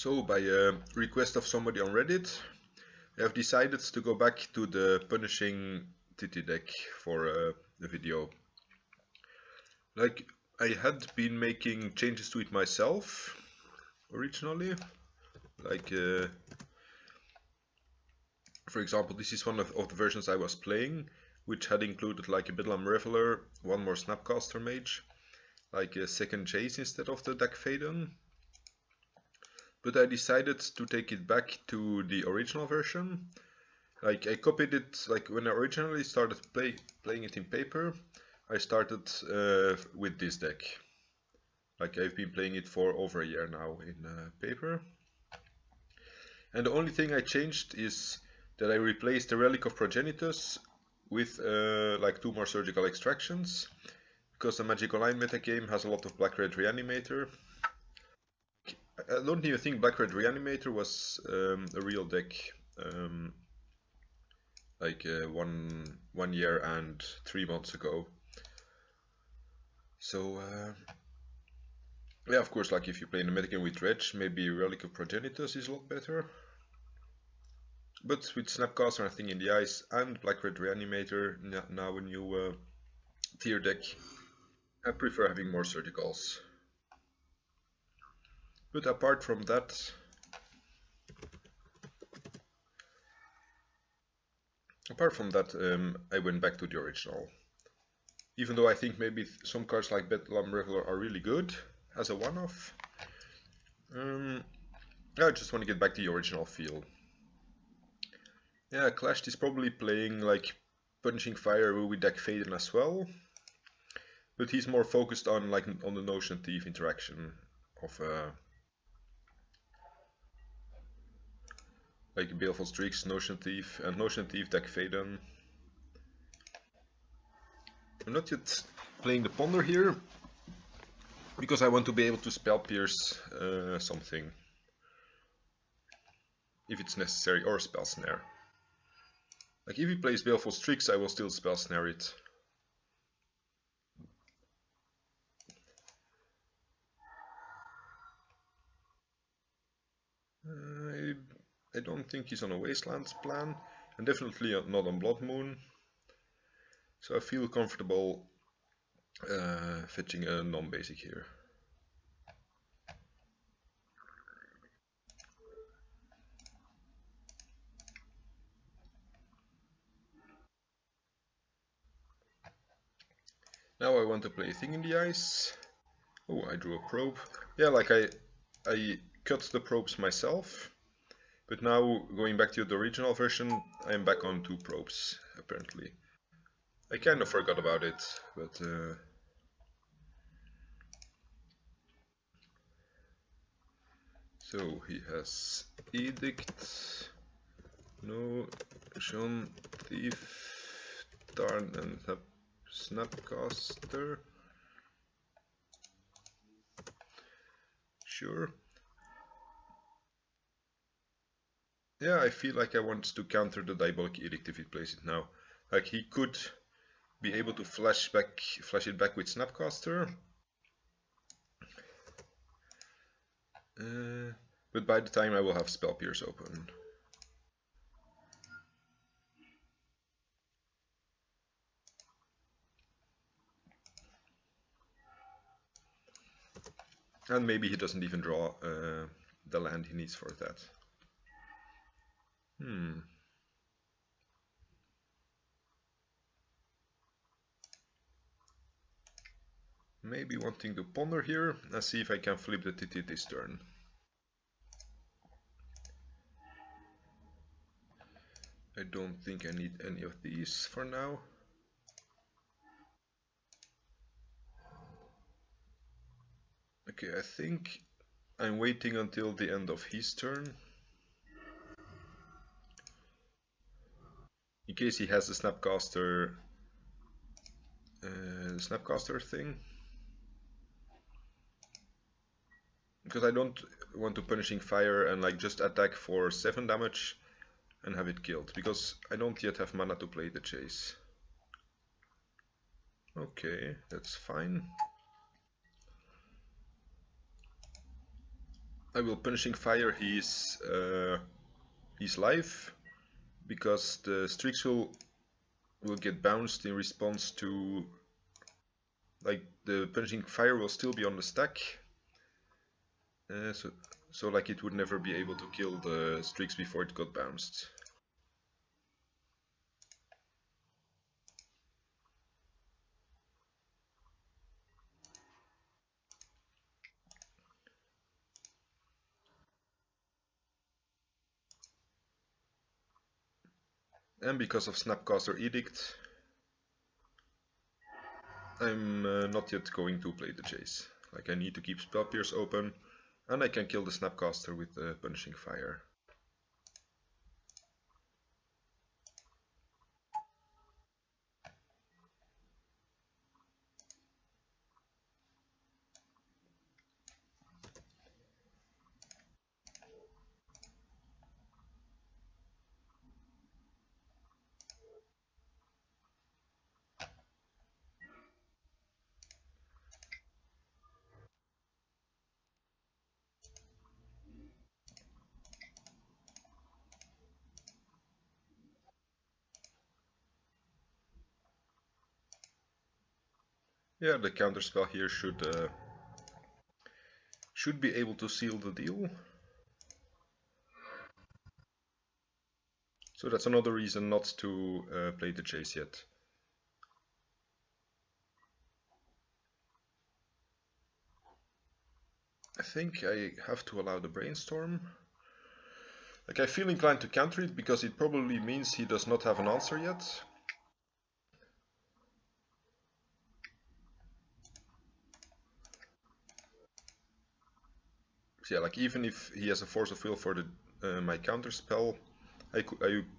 So, by request of somebody on Reddit, I have decided to go back to the punishing TITI deck for the video. Like, I had been making changes to it myself originally. Like, for example, this is one of the versions I was playing, which had included like a Bedlam Reveler, one more Snapcaster Mage, like a second Chase instead of the deck Faden. But I decided to take it back to the original version. Like, I copied it, like when I originally started playing it in paper, I started with this deck. Like, I've been playing it for over a year now in paper. And the only thing I changed is that I replaced the Relic of Progenitus with like 2 more Surgical Extractions, because the Magic Online metagame has a lot of Black-Red Reanimator. I don't even think Black-Red Reanimator was a real deck like 1 year and 3 months ago. So yeah, of course, like if you play in a metagame with Dredge, maybe Relic of Progenitus is a lot better. But with Snapcaster and Thing in the Ice and Black-Red Reanimator, now a new tier deck, I prefer having more Surgicals. But apart from that, I went back to the original. Even though I think maybe some cards like Bedlam Reveler are really good as a one-off, I just want to get back to the original feel. Yeah, Clashed is probably playing like Punching Fire with deck Faden as well, but he's more focused on like on the Notion Thief interaction of like Baleful Streaks, Notion Thief, and Notion Thief deck Faden. I'm not yet playing the Ponder here, because I want to be able to Spell Pierce something, if it's necessary, or Spell Snare. Like if he plays Baleful Streaks, I will still Spell Snare it. I don't think he's on a Wastelands plan, and definitely not on Blood Moon. So I feel comfortable fetching a non-basic here. Now I want to play Thing in the Ice. Oh, I drew a probe. Yeah, like I cut the probes myself, but now going back to the original version, I'm back on 2 probes, apparently. I kind of forgot about it, but so he has Edict, Notion Thief, Tarn, and Snapcaster. Sure. Yeah, I feel like I want to counter the Diabolic Edict if he plays it now. Like he could be able to flash it back with Snapcaster. But by the time I will have Spell Pierce open. And maybe he doesn't even draw the land he needs for that. Maybe wanting to ponder here and see if I can flip the TITI this turn. I don't think I need any of these for now. Okay, I think I'm waiting until the end of his turn, in case he has a Snapcaster thing. Because I don't want to Punishing Fire and like just attack for 7 damage and have it killed, because I don't yet have mana to play the Chase. Okay, that's fine. I will Punishing Fire his life, because the streaks will get bounced in response to, like, the Punishing Fire will still be on the stack, so like it would never be able to kill the streaks before it got bounced. And because of Snapcaster Edict, I'm not yet going to play the Chase. Like, I need to keep Spell Pierce open, and I can kill the Snapcaster with the Punishing Fire. Yeah, the counterspell here should be able to seal the deal. So that's another reason not to play the Chase yet. I think I have to allow the Brainstorm. Like, I feel inclined to counter it because it probably means he does not have an answer yet. So yeah, like, even if he has a Force of Will for the my counter spell, I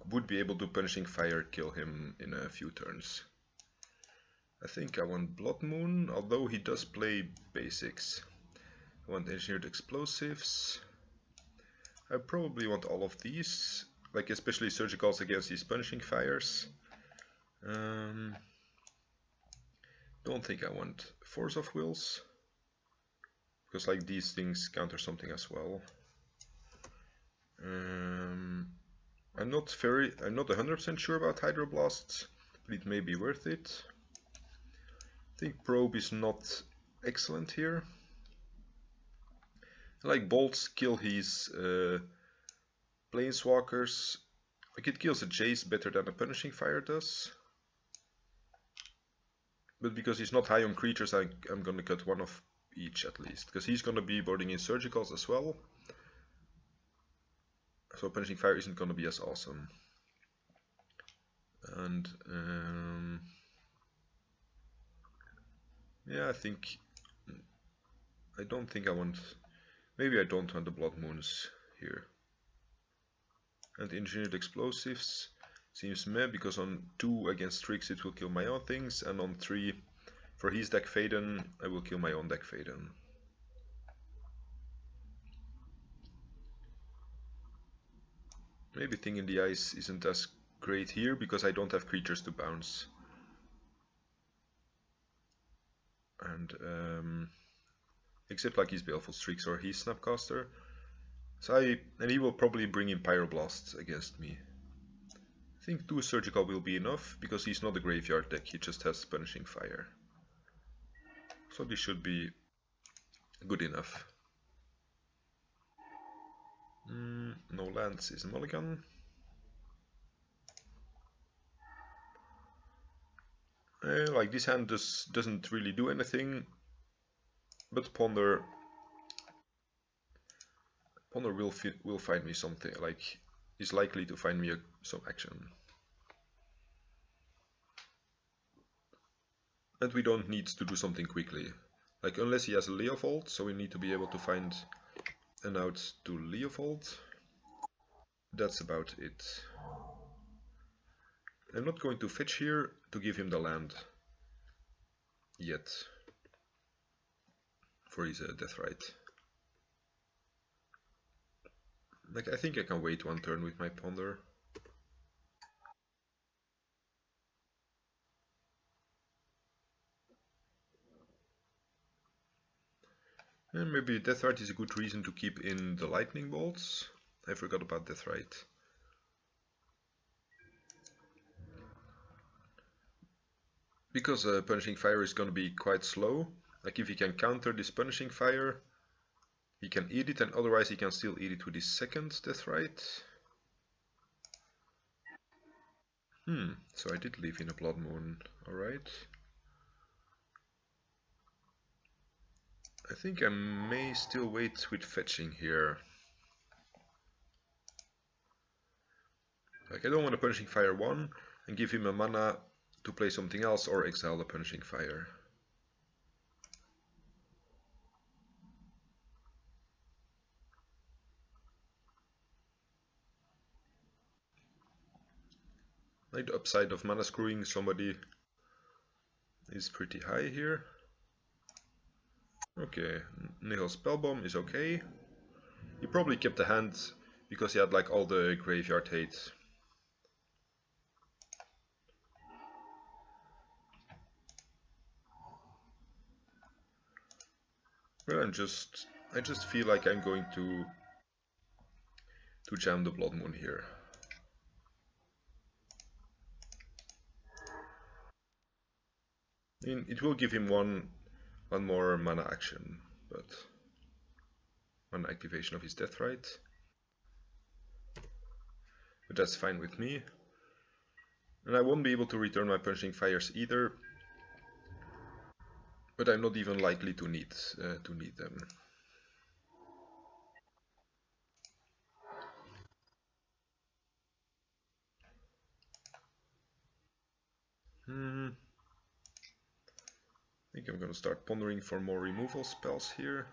would be able to Punishing Fire kill him in a few turns. I think I want Blood Moon, although he does play basics. I want Engineered Explosives. I probably want all of these, like especially Surgicals against these Punishing Fires. Don't think I want Force of Wills, because like these things counter something as well. I'm not 100% sure about Hydroblasts, but it may be worth it. I think Probe is not excellent here. Like, bolts kill his planeswalkers. Like, it kills a Chase better than a Punishing Fire does. But because he's not high on creatures, I'm gonna cut one of each at least, because he's gonna be boarding in Surgicals as well. So Punishing Fire isn't gonna be as awesome. And yeah, I don't think I want. Maybe I don't want the Blood Moons here. And Engineered Explosives seems meh, because on 2 against Tricks it will kill my own things, and on 3 for his deck Faden I will kill my own deck Faden. Maybe Thing in the Ice isn't as great here because I don't have creatures to bounce. And except like his Baleful Streaks or his Snapcaster. And he will probably bring in Pyroblasts against me. I think 2 Surgical will be enough, because he's not a graveyard deck, he just has Punishing Fire. So this should be good enough. No lands is a mulligan. Like, this hand doesn't really do anything, but Ponder will find me something, like, is likely to find me some action. And we don't need to do something quickly. Like, unless he has a Leovold, so we need to be able to find an out to Leovold. That's about it. I'm not going to fetch here to give him the land yet for his death right. Like, I think I can wait 1 turn with my Ponder. And maybe Deathrite is a good reason to keep in the lightning bolts. I forgot about Deathrite. Because Punishing Fire is going to be quite slow. Like if he can counter this Punishing Fire, he can eat it, and otherwise he can still eat it with his second Deathrite. So I did leave in a Blood Moon, alright. I think I may still wait with fetching here. Like I don't want a Punishing Fire 1 and give him a mana to play something else or exile the Punishing Fire. Like the upside of mana screwing somebody is pretty high here. Okay, Nihil Spellbomb is okay. He probably kept the hand because he had like all the graveyard hate. Well, I just feel like I'm going to jam the Blood Moon here. I mean, it will give him one more mana action, but one activation of his Deathrite. But that's fine with me. And I won't be able to return my Punishing Fires either. But I'm not even likely to need them. I think I'm gonna start pondering for more removal spells here.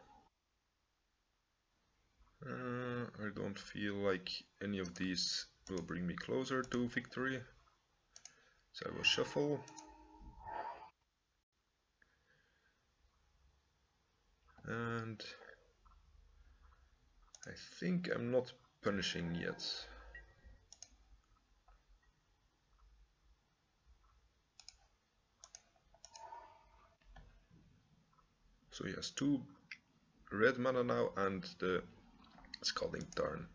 I don't feel like any of these will bring me closer to victory. So I will shuffle. And I think I'm not punishing yet. So he has 2 red mana now and the Scalding Tarn.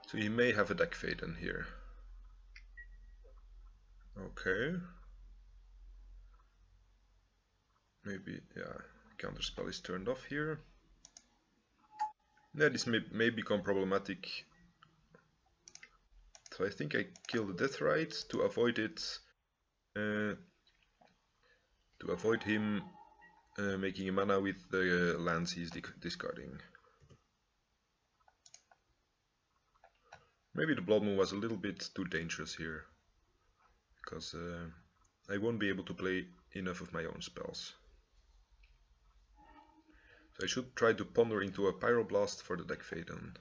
So he may have a Deck Faden here. Okay. Maybe, yeah, Counterspell is turned off here. Yeah, this may become problematic. So I think I kill the Deathrite to avoid it. To avoid him making a mana with the lands he's discarding. Maybe the Blood Moon was a little bit too dangerous here, because I won't be able to play enough of my own spells. So I should try to ponder into a Pyroblast for the Deck Faden.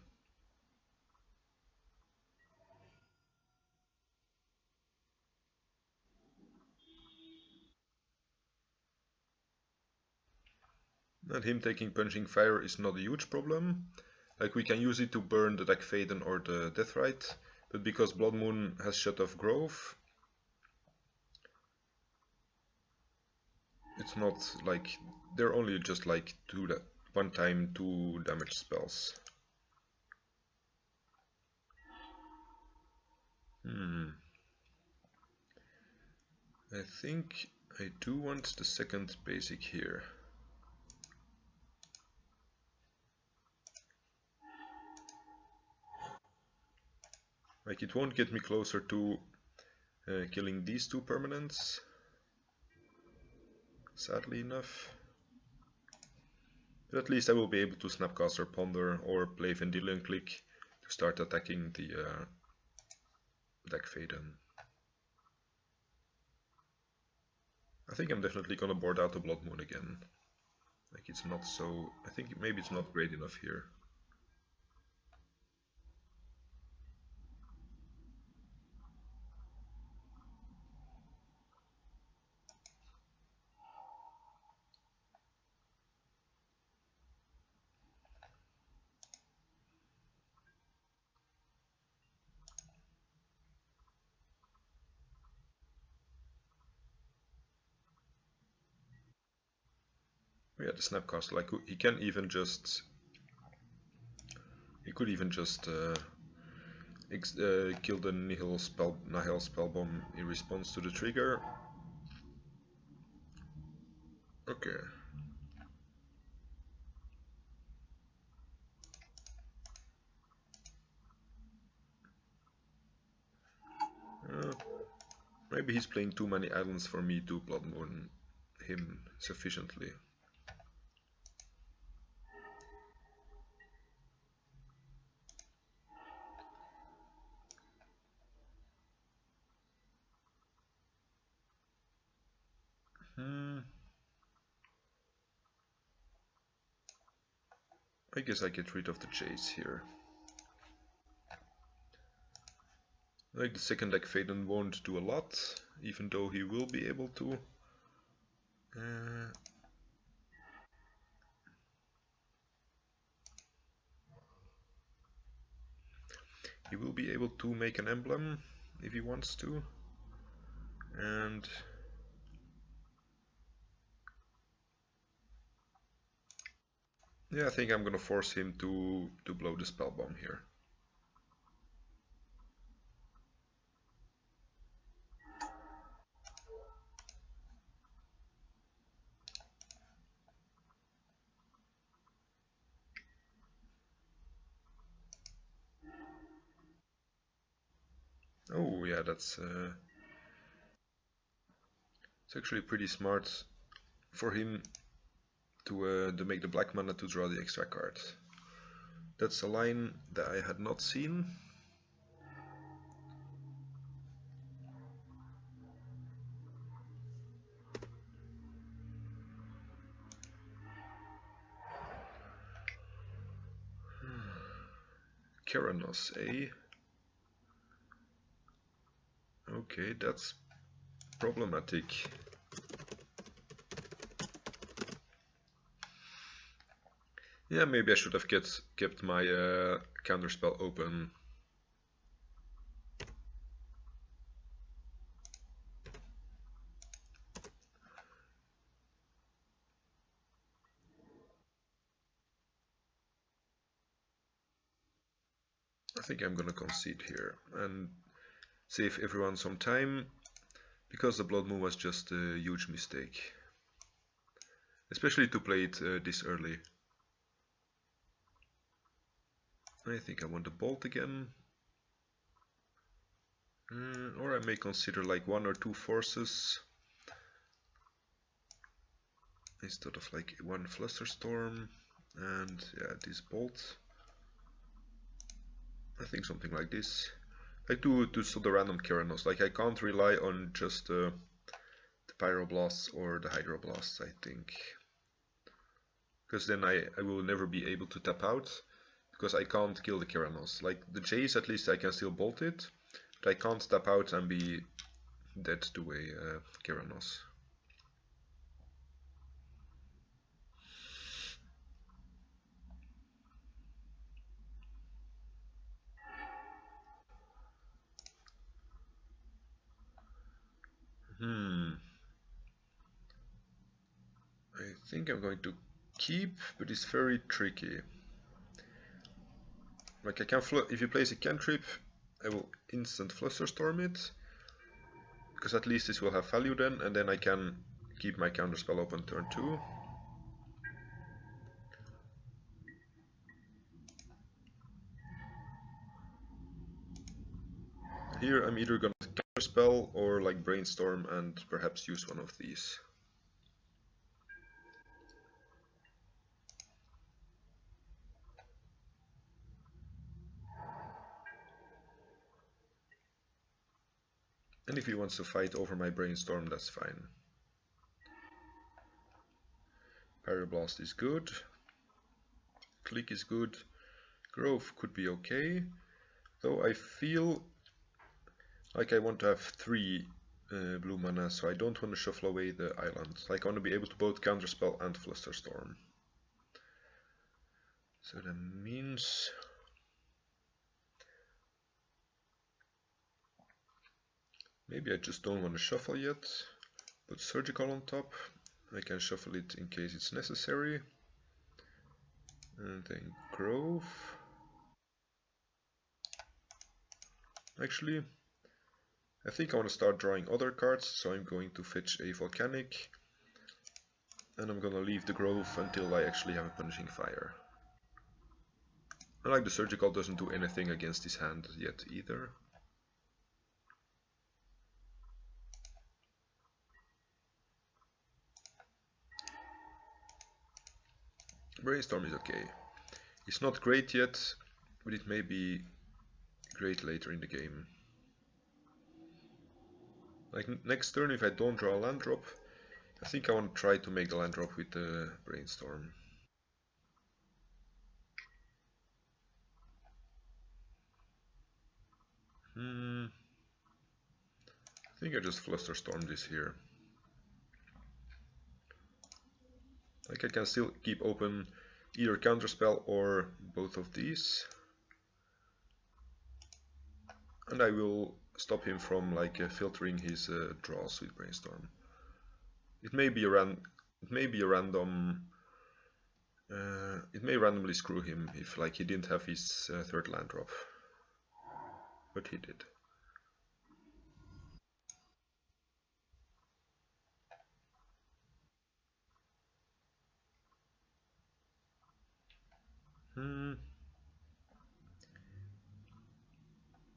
And him taking Punching Fire is not a huge problem. Like we can use it to burn the Deck Faden or the Deathrite, but because Blood Moon has shut off Grove, it's not like they're only just like one time 2 damage spells. I think I do want the second basic here. Like it won't get me closer to killing these 2 permanents, sadly enough. But at least I will be able to Snapcaster Ponder or play Vendilion Click to start attacking the Deck Faden. I think I'm definitely gonna board out the Blood Moon again. Like it's not so... I think maybe it's not great enough here. Yeah, the Snapcaster, like he can even just, he could even just kill the Nihil spell bomb in response to the trigger. Okay. Uh, Maybe he's playing too many islands for me to Blood Moon him sufficiently. I guess I get rid of the chase here. Like the second deck Faden won't do a lot, even though he will be able to. He will be able to make an emblem if he wants to. And yeah, I think I'm gonna force him to blow the spell bomb here. Oh yeah, that's it's actually pretty smart for him to make the black mana to draw the extra card. That's a line that I had not seen. Keranos, eh? Okay, that's problematic. Yeah, maybe I should have kept my counterspell open. I think I'm gonna concede here and save everyone some time, because the Blood Moon was just a huge mistake. Especially to play it this early. I think I want the Bolt again. Or I may consider like 1 or 2 forces instead of like 1 Flusterstorm, and yeah, this Bolt. I think something like this. Like to sort the random Keranos. Like I can't rely on just the Pyroblasts or the Hydroblasts, I think. Because then I will never be able to tap out, because I can't kill the Keranos. Like the Jace, at least I can still bolt it, but I can't tap out and be dead to a Keranos. I think I'm going to keep, but it's very tricky. Like I can if you place a cantrip, I will instant Flusterstorm it, because at least this will have value then, and then I can keep my counterspell open turn 2. Here I'm either gonna counterspell or like brainstorm and perhaps use one of these. And if he wants to fight over my brainstorm, that's fine. Pyroblast is good. Click is good. Grove could be okay. Though I feel like I want to have 3 blue mana, so I don't want to shuffle away the island. Like I want to be able to both counterspell and Flusterstorm. So that means maybe I just don't want to shuffle yet. Put Surgical on top. I can shuffle it in case it's necessary. And then Grove. Actually, I think I want to start drawing other cards, so I'm going to fetch a Volcanic. And I'm gonna leave the Grove until I actually have a Punishing Fire. I like the Surgical doesn't do anything against his hand yet either. Brainstorm is okay. It's not great yet, but it may be great later in the game. Like next turn, if I don't draw a land drop, I think I want to try to make the land drop with the Brainstorm. I think I just Flusterstorm this here. Like I can still keep open either Counterspell or both of these. And I will stop him from like filtering his draws with Brainstorm. It may be a random. It may randomly screw him if like he didn't have his third land drop, but he did.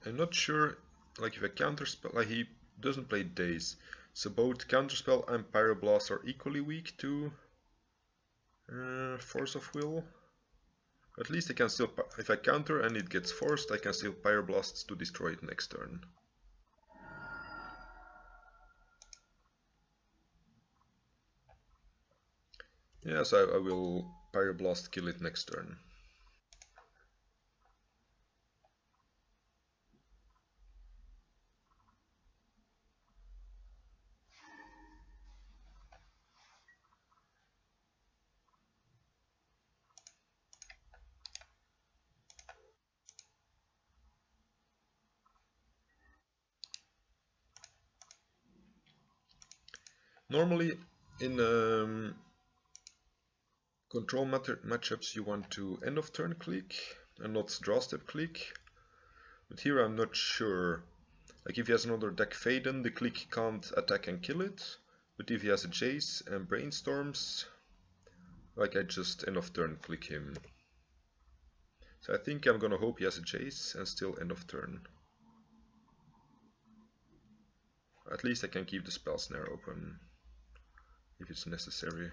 I'm not sure. Like if a counterspell, like he doesn't play Daze, so both Counterspell and Pyroblast are equally weak to Force of Will. At least I can still, if I counter and it gets forced, I can still Pyroblast to destroy it next turn. Yes, I will Pyroblast kill it next turn. Normally, in control matchups, you want to end of turn click and not draw step click. But here I'm not sure. Like if he has another deck Faden, the click can't attack and kill it. But if he has a Jace and Brainstorms, like I just end of turn click him. So I think I'm gonna hope he has a Jace and still end of turn. At least I can keep the spell snare open if it's necessary.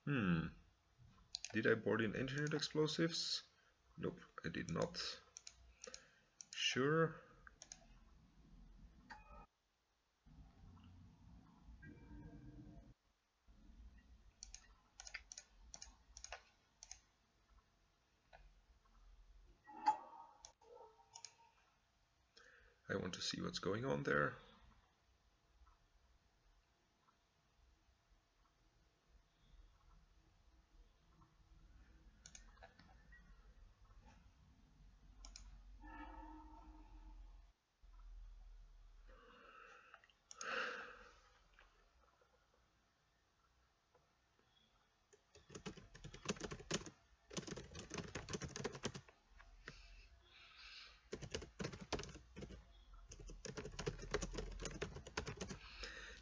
Did I board in engineered explosives? Nope, I did not. Sure. I want to see what's going on there.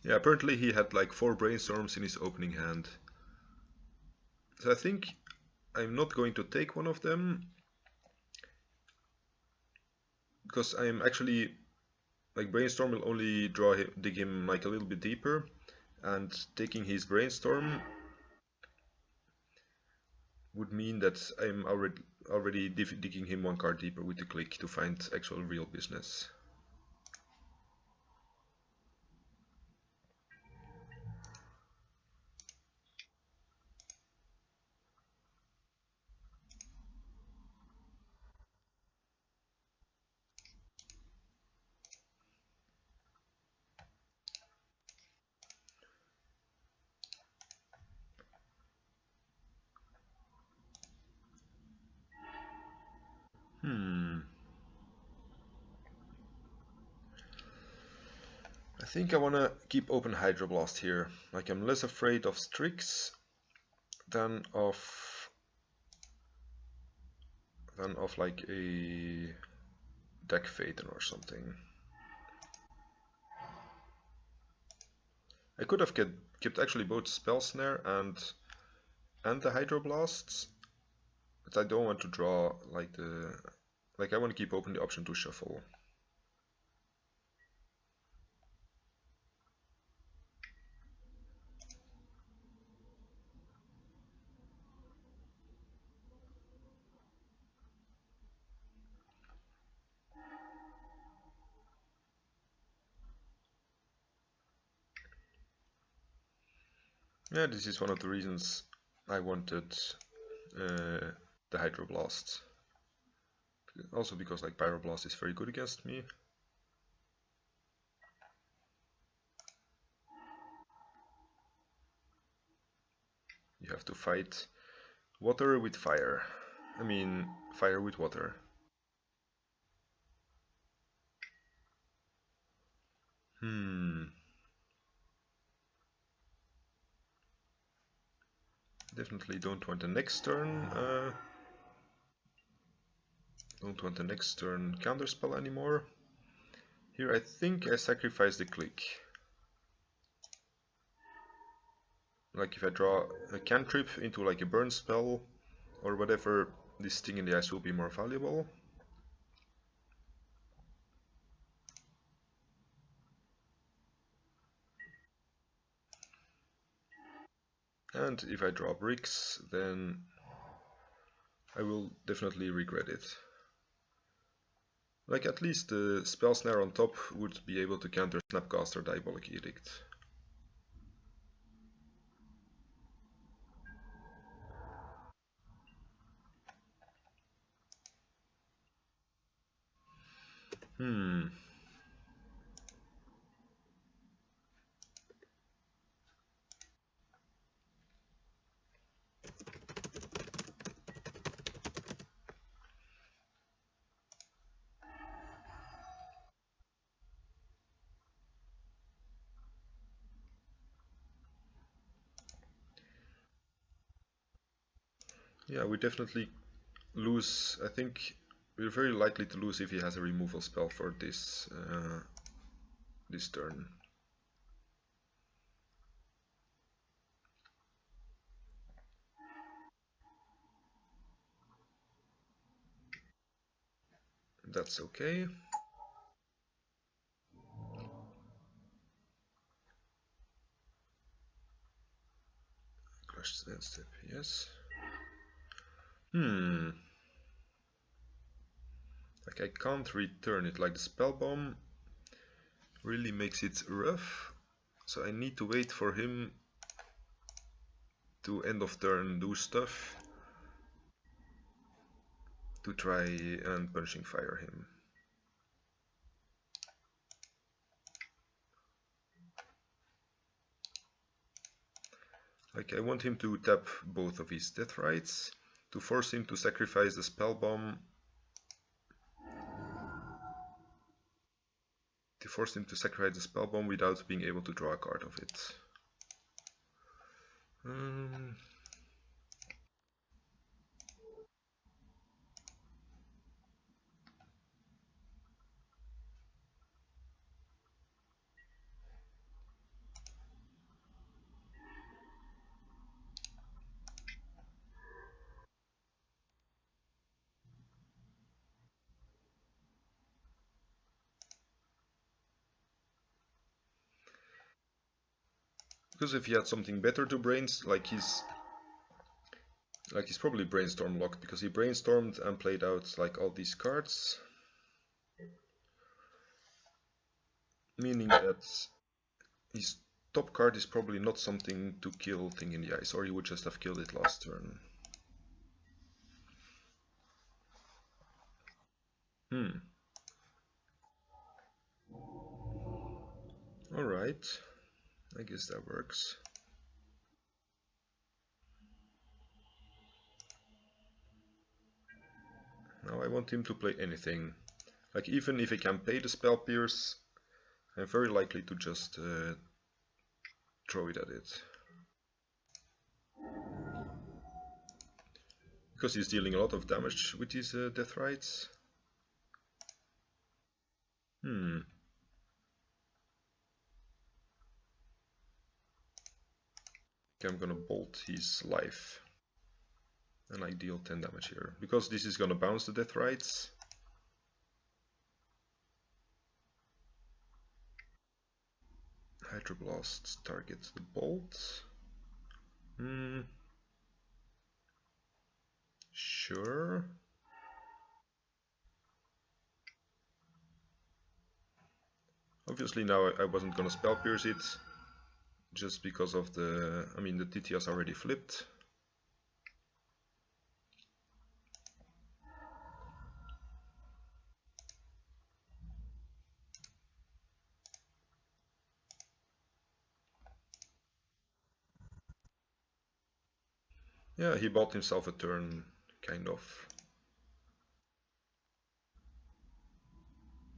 Yeah, apparently he had like 4 Brainstorms in his opening hand. So I think I'm not going to take one of them, because I'm actually, like Brainstorm will only dig him like a little bit deeper, and taking his Brainstorm would mean that I'm already digging him one card deeper with the click to find actual real business. think I wanna keep open Hydroblast here. Like, I'm less afraid of Strix than of like a deck Phaeton or something. I could have kept actually both Spell Snare and the Hydroblasts, but I don't want to draw like I want to keep open the option to shuffle. Yeah, this is one of the reasons I wanted the Hydroblast. Also because like Pyroblast is very good against me. You have to fight water with fire. I mean, fire with water. Definitely don't want the next turn. Don't want the next turn counterspell anymore. Here I think I sacrifice the click. Like if I draw a cantrip into like a burn spell or whatever, this Sting in the Ice will be more valuable. And if I draw bricks, then I will definitely regret it. Like at least the Spell Snare on top would be able to counter Snapcaster Diabolic Edict. Yeah, we definitely lose. I think we're very likely to lose if he has a removal spell for this this turn. That's okay. Crush Step, yes. Like I can't return it. Like the Spell Bomb really makes it rough. So I need to wait for him to end of turn do stuff to try and Punching Fire him. Like I want him to tap both of his Death Rights to force him to sacrifice the Spell Bomb. To force him to sacrifice the Spell Bomb without being able to draw a card of it. Because if he had something better to he's probably brainstorm locked because he brainstormed and played out like all these cards, meaning that his top card is probably not something to kill Thing in the Ice, or he would just have killed it last turn. Alright, I guess that works. Now I want him to play anything. Like even if he can pay the Spell Pierce, I'm very likely to just throw it at it. Because he's dealing a lot of damage with these death rights. Hmm. Okay, I'm gonna bolt his life. And I deal 10 damage here. Because this is gonna bounce the death rights. Hydroblast targets the bolt. Hmm. Sure. Obviously now I wasn't gonna spell pierce it. Just because of the... I mean, the TITI has already flipped. Yeah, he bought himself a turn, kind of.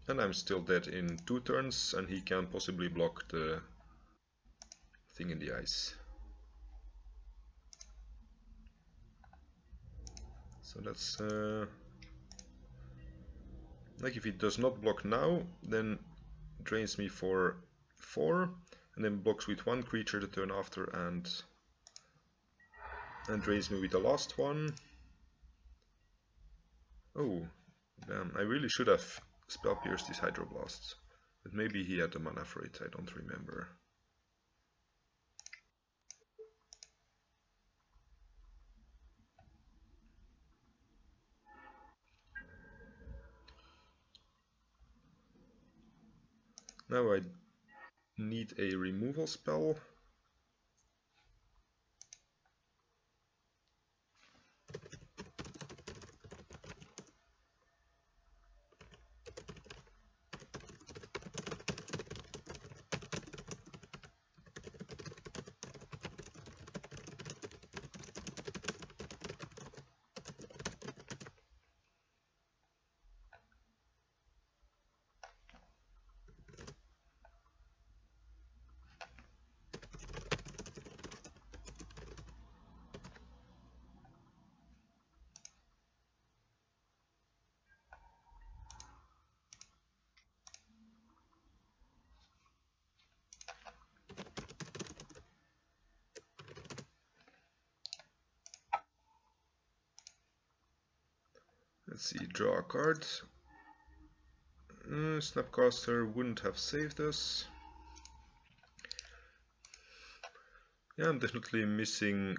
And I'm still dead in 2 turns, and he can possibly block the thing in the ice. So that's... like if he does not block now, then drains me for 4, and then blocks with 1 creature the turn after, and drains me with the last one. Oh, damn, I really should have spell pierced his Hydroblast. But maybe he had the mana for it, I don't remember. Now I need a removal spell. Let's see, draw a card. Snapcaster wouldn't have saved us. Yeah, I'm definitely missing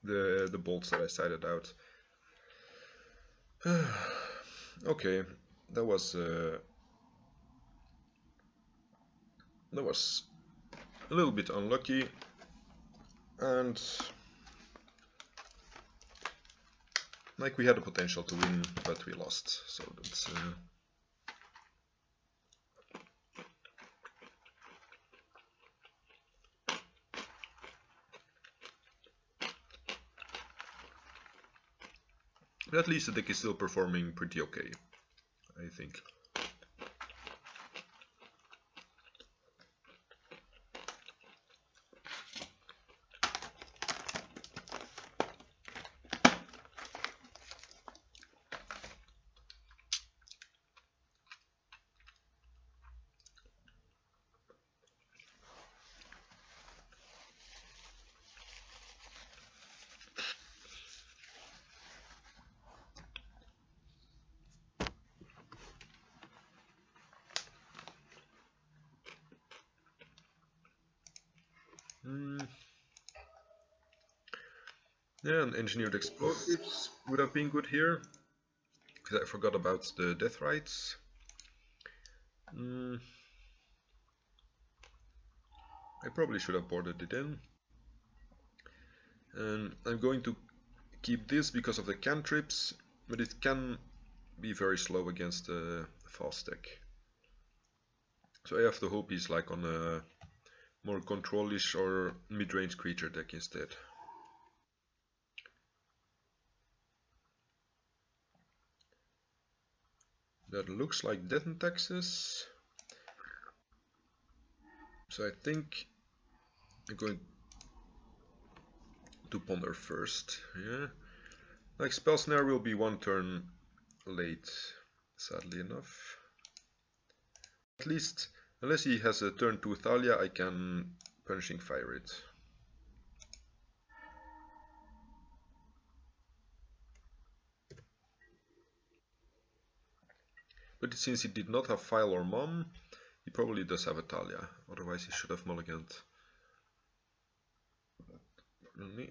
the bolts that I sided out. Okay, that was a little bit unlucky, and like we had the potential to win, but we lost. So that's but at least the deck is still performing pretty okay, I think. Yeah, and engineered explosives would have been good here, because I forgot about the death rights. I probably should have boarded it in. And I'm going to keep this because of the cantrips, but it can be very slow against the fast deck. So I have to hope he's like on a more control-ish or mid-range creature deck instead. That looks like death and taxes. So I think I'm going to ponder first. Yeah, like Spell Snare will be one turn late, sadly enough. At least, unless he has a turn 2 Thalia, I can Punishing Fire it. But since he did not have File or Mom, he probably does have a Thalia. Otherwise he should have mulliganed. Pardon me.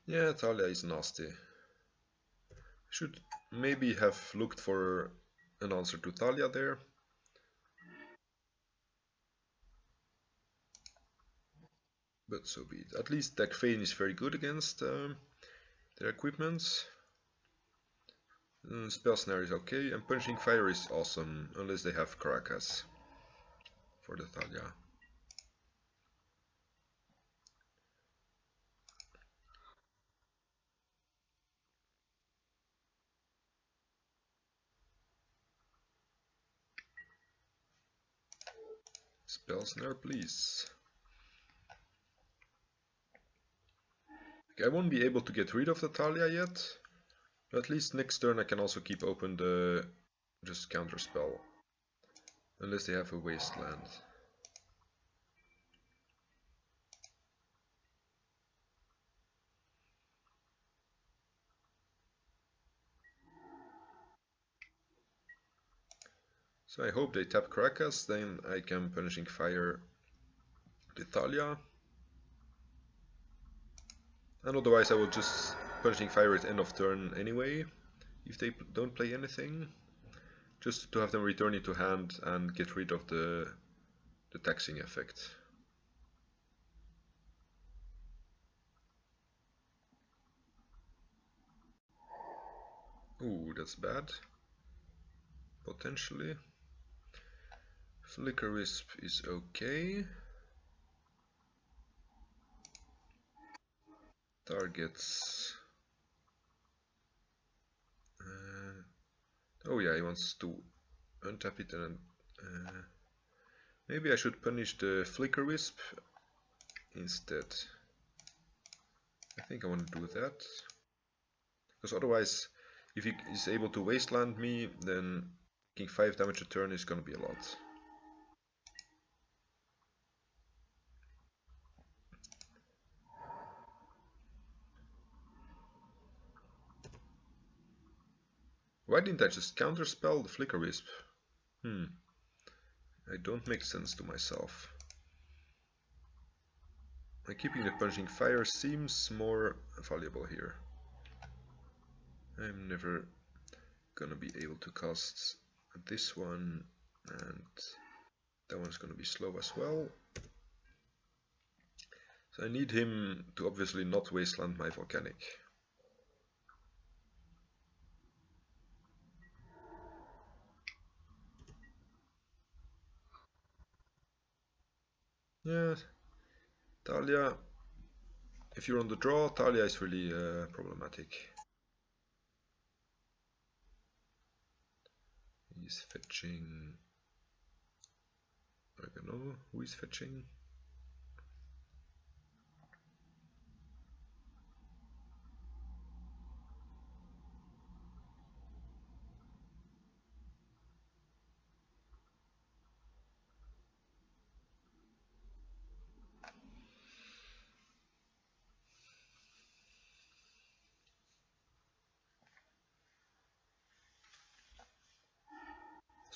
Yeah, Thalia is nasty. Should maybe have looked for an answer to Thalia there. But so be it. At least Deck Fane is very good against their equipments. Spell Snare is okay, and Punching Fire is awesome, unless they have Caracas for the Thalia. Spell Snare, please. Okay, I won't be able to get rid of the Thalia yet, but at least next turn I can also keep open the just counter spell, unless they have a Wasteland. So I hope they tap Caracas, then I can Punishing Fire the Thalia. And otherwise I will just Punishing Fire at end of turn anyway, if they don't play anything. Just to have them return it to hand and get rid of the taxing effect. Ooh, that's bad. Potentially. Flicker Wisp is okay. Targets. Oh yeah, he wants to untap it and maybe I should punish the Flicker Wisp instead. I think I want to do that. Because otherwise, if he is able to Wasteland me, then taking 5 damage a turn is gonna be a lot. Why didn't I just counterspell the Flicker Wisp? I don't make sense to myself. Keeping the Punching Fire seems more valuable here. I'm never gonna be able to cast this one, and that one's gonna be slow as well. So I need him to obviously not Wasteland my Volcanic. Yeah, Thalia, if you're on the draw, Thalia is really problematic. He's fetching... I don't know who is fetching.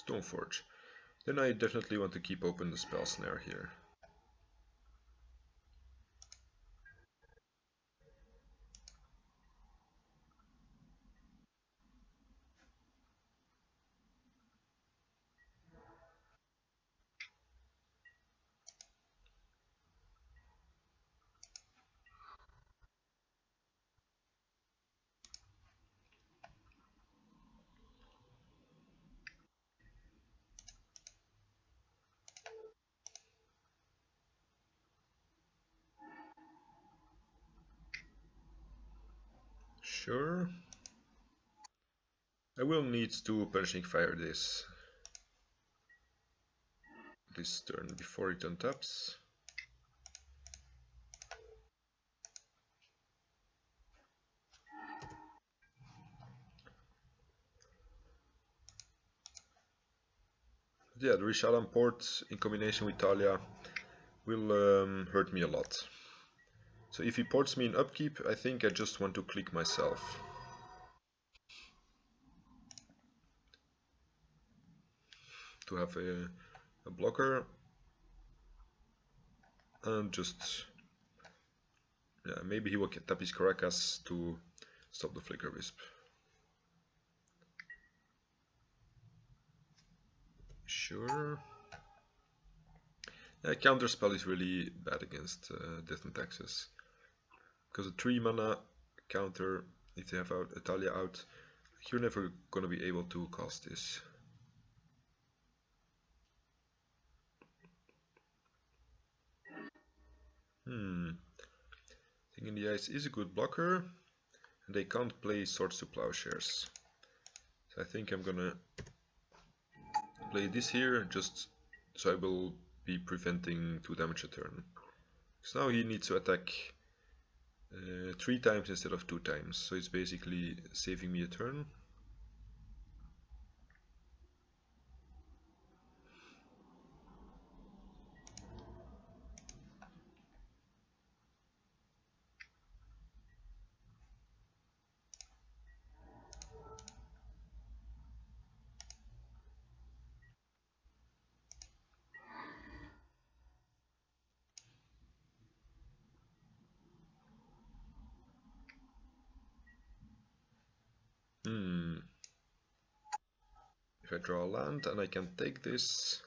Stoneforge. Then I definitely want to keep open the Spell Snare here. Sure. I will need to Punishing Fire this turn before it untaps. Yeah, the Rishadan port in combination with Talia will hurt me a lot. So if he ports me in upkeep, I think I just want to click myself. To have a blocker. And just... yeah, maybe he will tap his Caracas to stop the Flicker Wisp. Sure. Yeah, Counterspell is really bad against Death and Taxes. Because a 3 mana counter, if they have Talia out, you're never gonna be able to cast this. Thing in the Ice is a good blocker, and they can't play Swords to Plowshares. So I think I'm gonna play this here, just so I will be preventing 2 damage a turn. Because now he needs to attack 3 times instead of 2 times, so it's basically saving me a turn. If I draw a land and I can take this,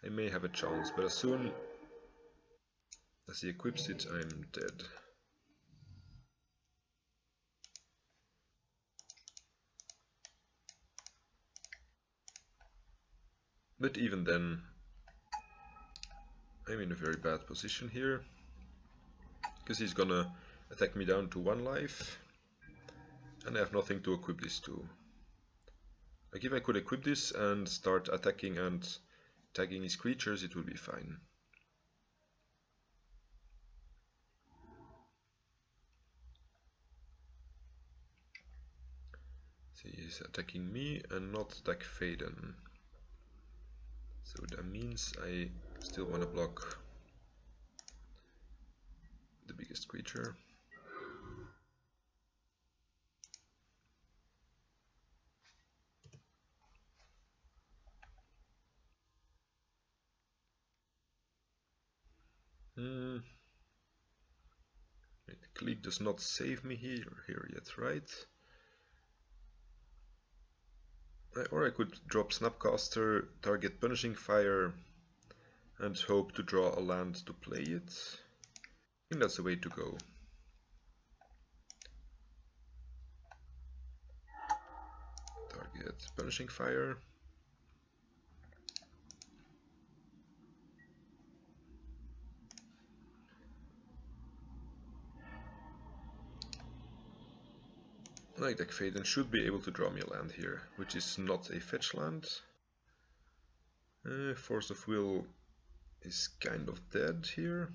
I may have a chance, but as soon as he equips it, I'm dead. But even then, I'm in a very bad position here, because he's gonna attack me down to 1 life, and I have nothing to equip this to. Like if I could equip this and start attacking and tagging his creatures, it would be fine. See, he's attacking me and not attack Faden. So that means I still want to block the biggest creature. The click does not save me here yet, right? Or I could drop Snapcaster, target Punishing Fire, and hope to draw a land to play it. I think that's the way to go. Target Punishing Fire. Like deck Faden should be able to draw me a land here, which is not a fetch land. Force of Will is kind of dead here.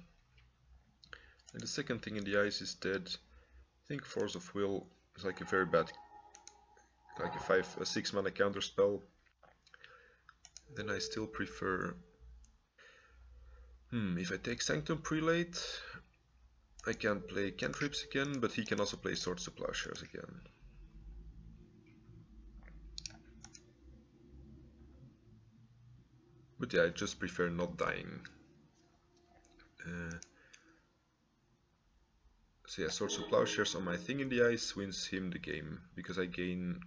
And the second thing in the ice is dead. I think Force of Will is like a very bad, like a 6 mana counter spell. Then I still prefer... if I take Sanctum Prelate, I can play Cantrips again, but he can also play Swords to Plowshares again. But yeah, I just prefer not dying. So yeah, Swords to Plowshares on my thing in the ice wins him the game, because I gain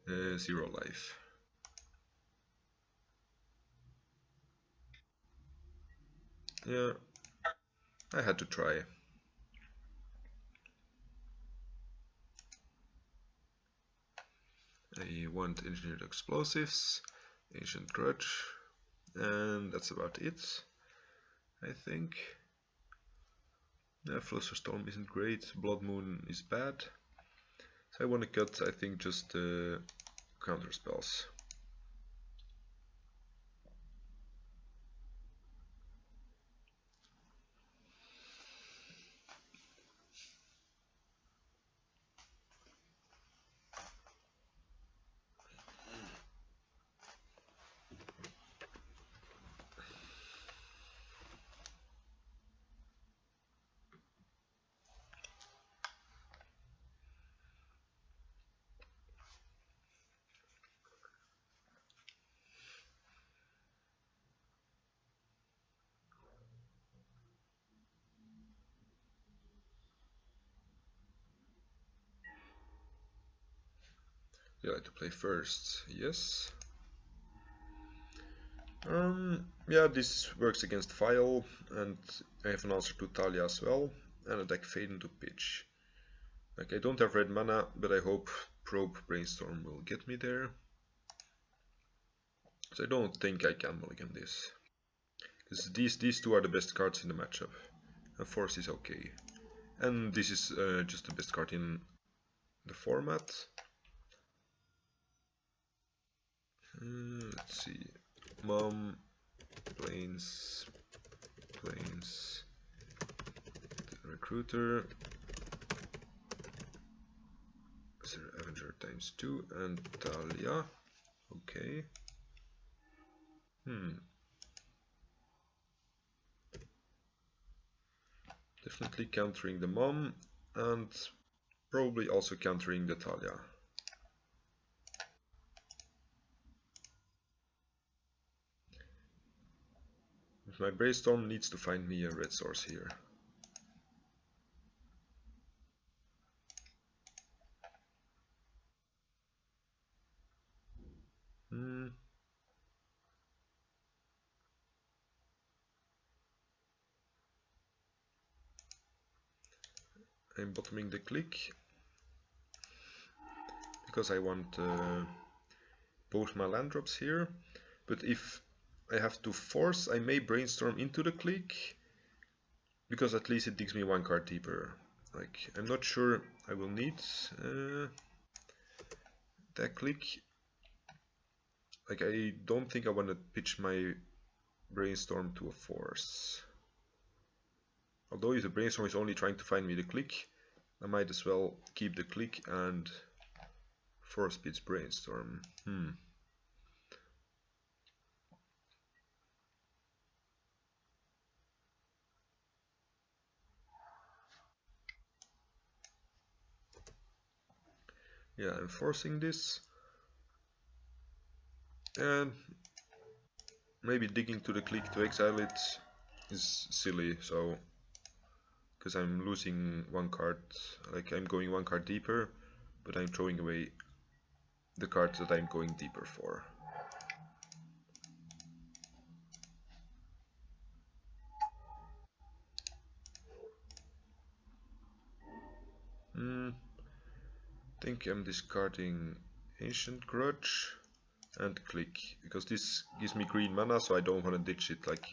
0 life. Yeah, I had to try. I want Engineered Explosives, Ancient Grudge, and that's about it, I think. Yeah, Flusterstorm isn't great, Blood Moon is bad. I want to cut, I think, just counter spells. You like to play first? Yes. Yeah, this works against File, and I have an answer to Talia as well, and a deck Faden to pitch. Like, I don't have red mana, but I hope Probe Brainstorm will get me there. So I don't think I can mulligan this. Because these two are the best cards in the matchup. And Force is okay. And this is just the best card in the format. Let's see. Mom, Plains, Recruiter, Avenger times 2, and Talia. Okay. Definitely countering the Mom, and probably also countering the Talia. My Brainstorm needs to find me a red source here. I'm bottoming the click because I want both my land drops here, but if I have to force, I may Brainstorm into the click, because at least it digs me one card deeper. Like, I'm not sure I will need that click. Like, I don't think I want to pitch my Brainstorm to a force. Although if the Brainstorm is only trying to find me the click, I might as well keep the click and force pitch Brainstorm. Yeah, I'm forcing this. And maybe digging to the click to exile it is silly, so because I'm losing one card, like I'm going one card deeper, but I'm throwing away the cards that I'm going deeper for. I think I'm discarding Ancient Grudge and click, because this gives me green mana, so I don't want to ditch it. Like,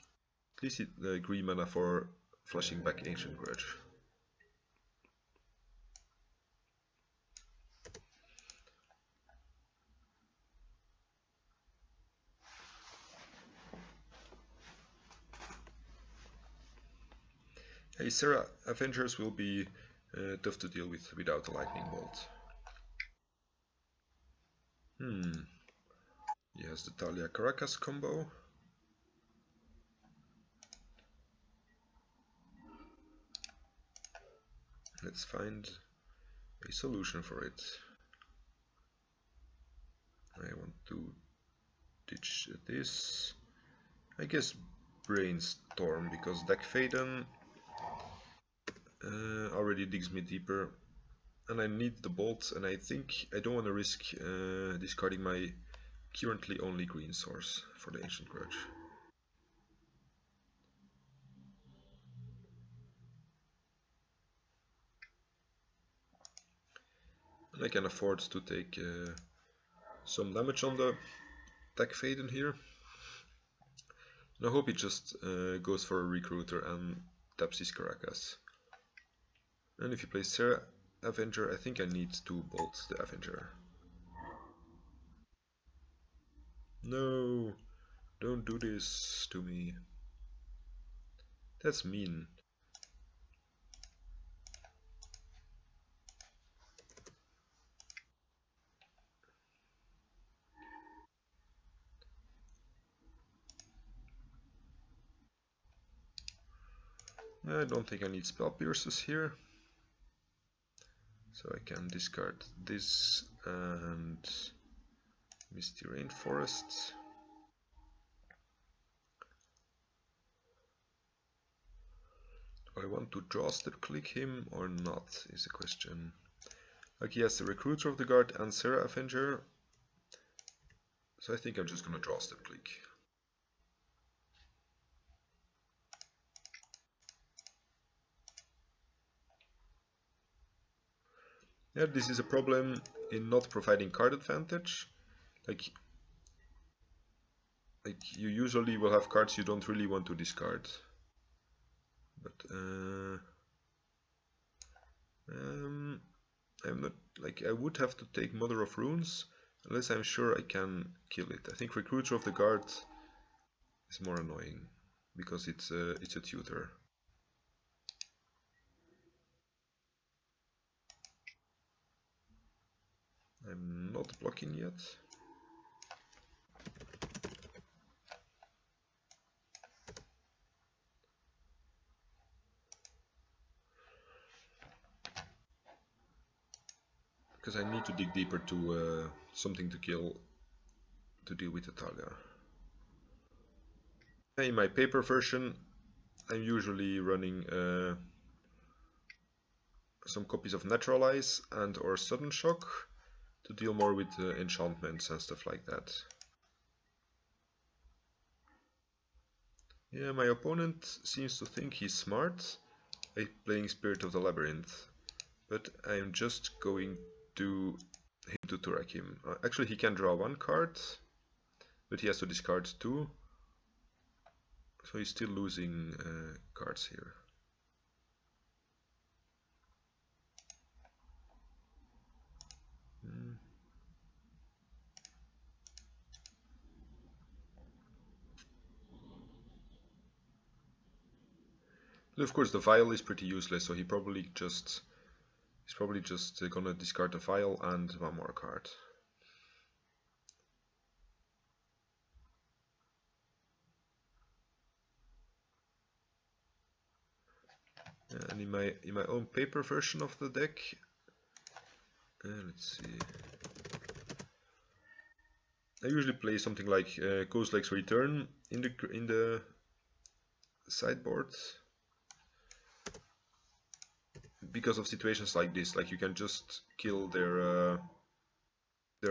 at least it green mana for flashing back Ancient Grudge. Hey, Sarah, Avengers will be tough to deal with without a lightning bolt. He has the Talia Caracas combo. Let's find a solution for it. I want to ditch this. I guess Brainstorm, because deck Faden already digs me deeper, and I need the bolts, and I think I don't want to risk discarding my currently only green source for the Ancient Grudge. And I can afford to take some damage on the deck Faden here. And I hope it just goes for a Recruiter and taps his Caracas. And if you play Sarah Avenger. I think I need to bolt the Avenger. No, don't do this to me. That's mean. I don't think I need spell pierces here. So I can discard this and Misty Rainforest. Do I want to draw step click him or not is the question. Like he has the Recruiter of the Guard and Serra Avenger. So I think I'm just gonna draw step click. Yeah, this is a problem in not providing card advantage. Like you usually will have cards you don't really want to discard. But I'm not like I would have to take Mother of Runes unless I'm sure I can kill it. I think Recruiter of the Guard is more annoying because it's a tutor. I'm not blocking yet. Because I need to dig deeper to something to kill to deal with Italia. In my paper version, I'm usually running some copies of Naturalize and or Sudden Shock to deal more with enchantments and stuff like that. Yeah, my opponent seems to think he's smart by playing Spirit of the Labyrinth, but I'm just going to him to Turak him. Actually, he can draw one card, but he has to discard two, so he's still losing cards here. Of course, the vial is pretty useless, so he's probably just gonna discard the vial and one more card. And in my own paper version of the deck, let's see. I usually play something like Ghostlake's Return in the sideboard because of situations like this. Like you can just kill their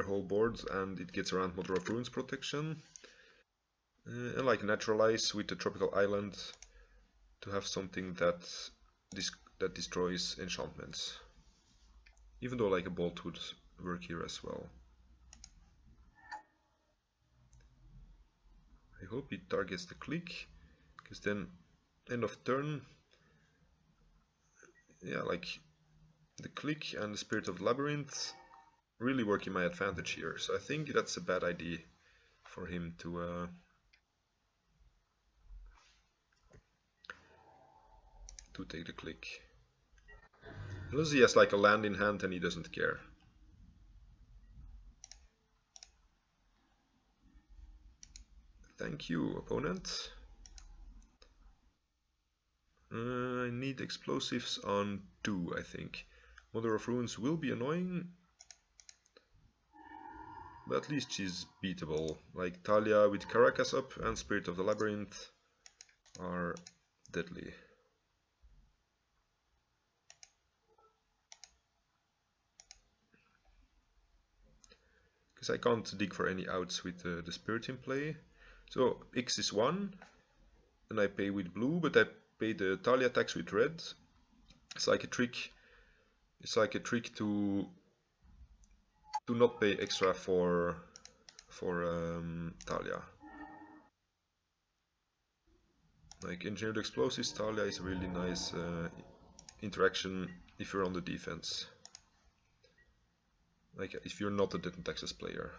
whole board and it gets around Mother of Runes protection. And like Naturalize with the Tropical Island to have something that destroys enchantments. Even though like a bolt would work here as well. I hope it targets the click, because then end of turn, yeah, like the click and the Spirit of the Labyrinth really work in my advantage here. So I think that's a bad idea for him to take the click. Unless he has like a land in hand and he doesn't care. Thank you, opponent. I need explosives on 2, I think. Mother of Runes will be annoying, but at least she's beatable. Like Talia with Caracas up and Spirit of the Labyrinth are deadly. Because I can't dig for any outs with the Spirit in play. So X is 1, and I pay with blue, but I pay the Talia tax with red. It's like a trick. It's like a trick to not pay extra for Talia. Like Engineered Explosives, Talia is a really nice interaction if you're on the defense. like if you're not a Dead in Texas player.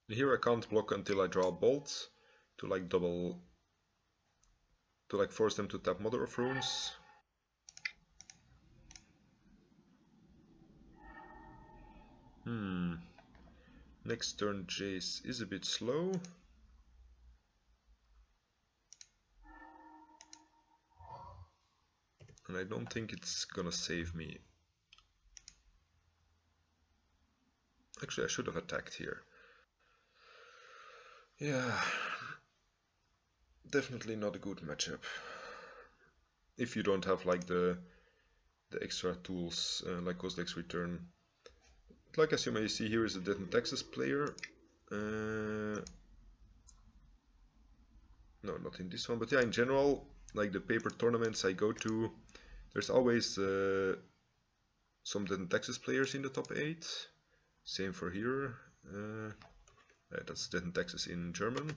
Here I can't block until I draw a bolt to like double, to like force them to tap Mother of Runes. Next turn Jace is a bit slow. And I don't think it's gonna save me. Actually, I should have attacked here. Yeah, definitely not a good matchup. If you don't have like the extra tools like Kozilek's Return. Like as you may see, here is a Dead in Texas player. No, not in this one, but yeah, in general, like the paper tournaments I go to, there's always some Dead in Texas players in the top 8. Same for here. That's Dead in Texas in German.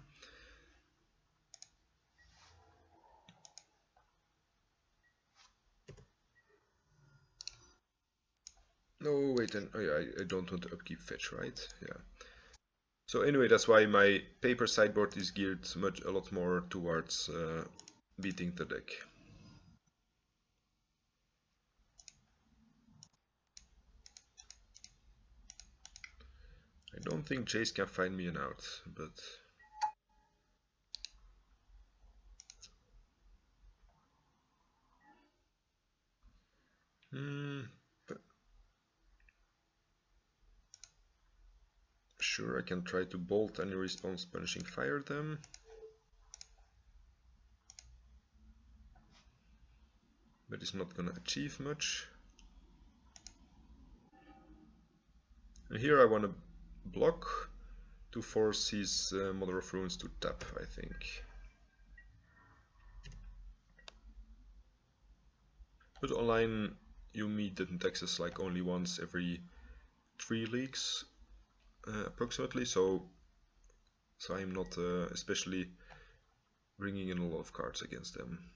No, wait, and oh yeah, I don't want to upkeep fetch, right? Yeah. So anyway, that's why my paper sideboard is geared a lot more towards beating the deck. I don't think Jace can find me an out, but sure, I can try to bolt any response punishing fire them. But it's not gonna achieve much. And here I want to block to force his Mother of Runes to tap, I think. But online you meet it in Texas like only once every 3 leagues approximately, so I'm not especially bringing in a lot of cards against them.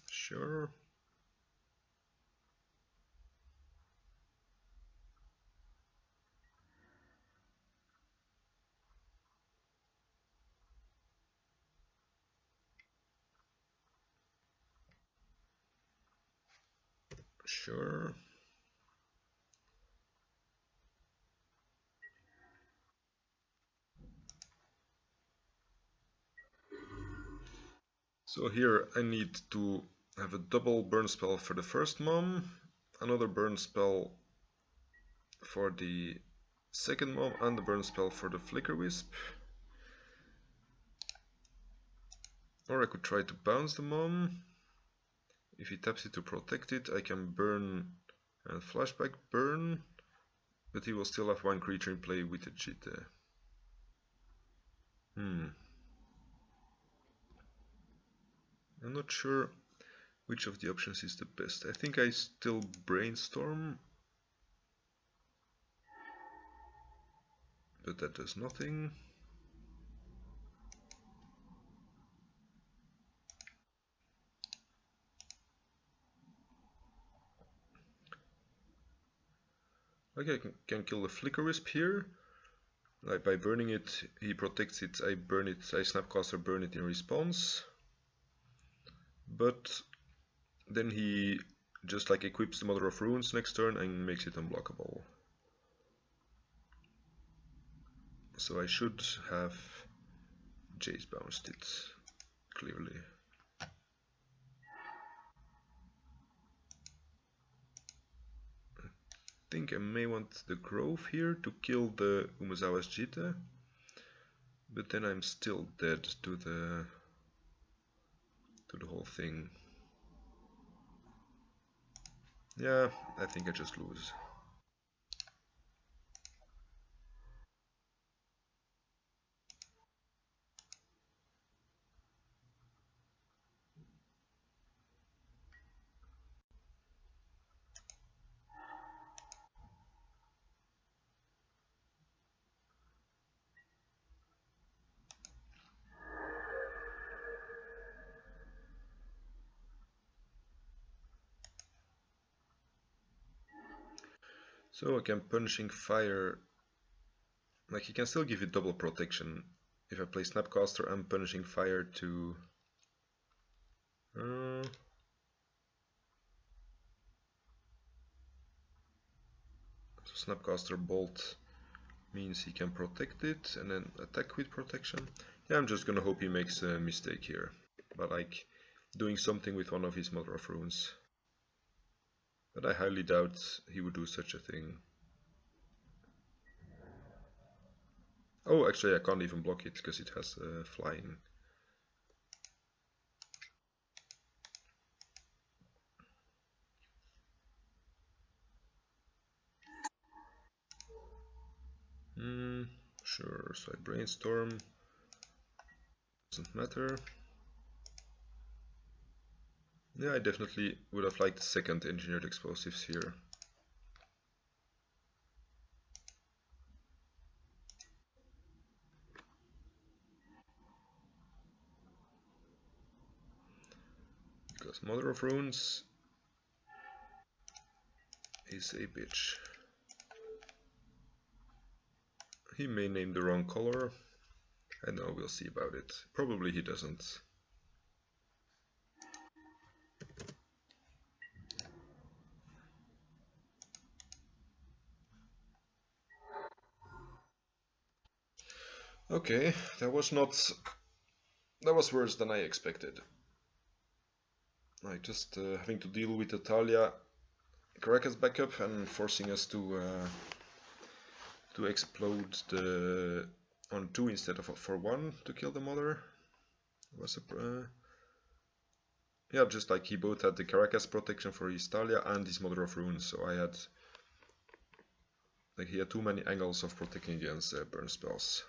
Sure. Sure. So here I need to have a double burn spell for the first mom, another burn spell for the second mom, and the burn spell for the Flicker Wisp. Or I could try to bounce the mom. If he taps it to protect it, I can burn and flashback burn, but he will still have one creature in play with a Jita. I'm not sure which of the options is the best. I think I still brainstorm, but that does nothing. Okay, I can kill the Flicker Wisp here. Like by burning it, he protects it, I burn it, I Snapcaster burn it in response. But then he just like equips the Mother of Runes next turn and makes it unblockable. So I should have Jace bounced it, clearly. I think I may want the Grove here to kill the Umezawa's Jita, but then I'm still dead to the whole thing. Yeah, I think I just lose. So I can Punishing Fire, like he can still give you double protection. If I play Snapcaster, I'm Punishing Fire to... so Snapcaster Bolt means he can protect it and then attack with protection. Yeah, I'm just gonna hope he makes a mistake here. But like, doing something with one of his Mother of Runes. But I highly doubt he would do such a thing. Oh, actually I can't even block it because it has flying. Sure, so I brainstorm. Doesn't matter. Yeah, I definitely would have liked the second engineered explosives here. Because Mother of Runes is a bitch. He may name the wrong color. I know, we'll see about it. Probably he doesn't. Okay, that was worse than I expected. Like just having to deal with Italia Caracas backup and forcing us to explode the on 2 instead of for 1 to kill the mother. Was a yeah, just like he both had the Caracas protection for his Talia and his Mother of Runes, so I had like he had too many angles of protecting against burn spells.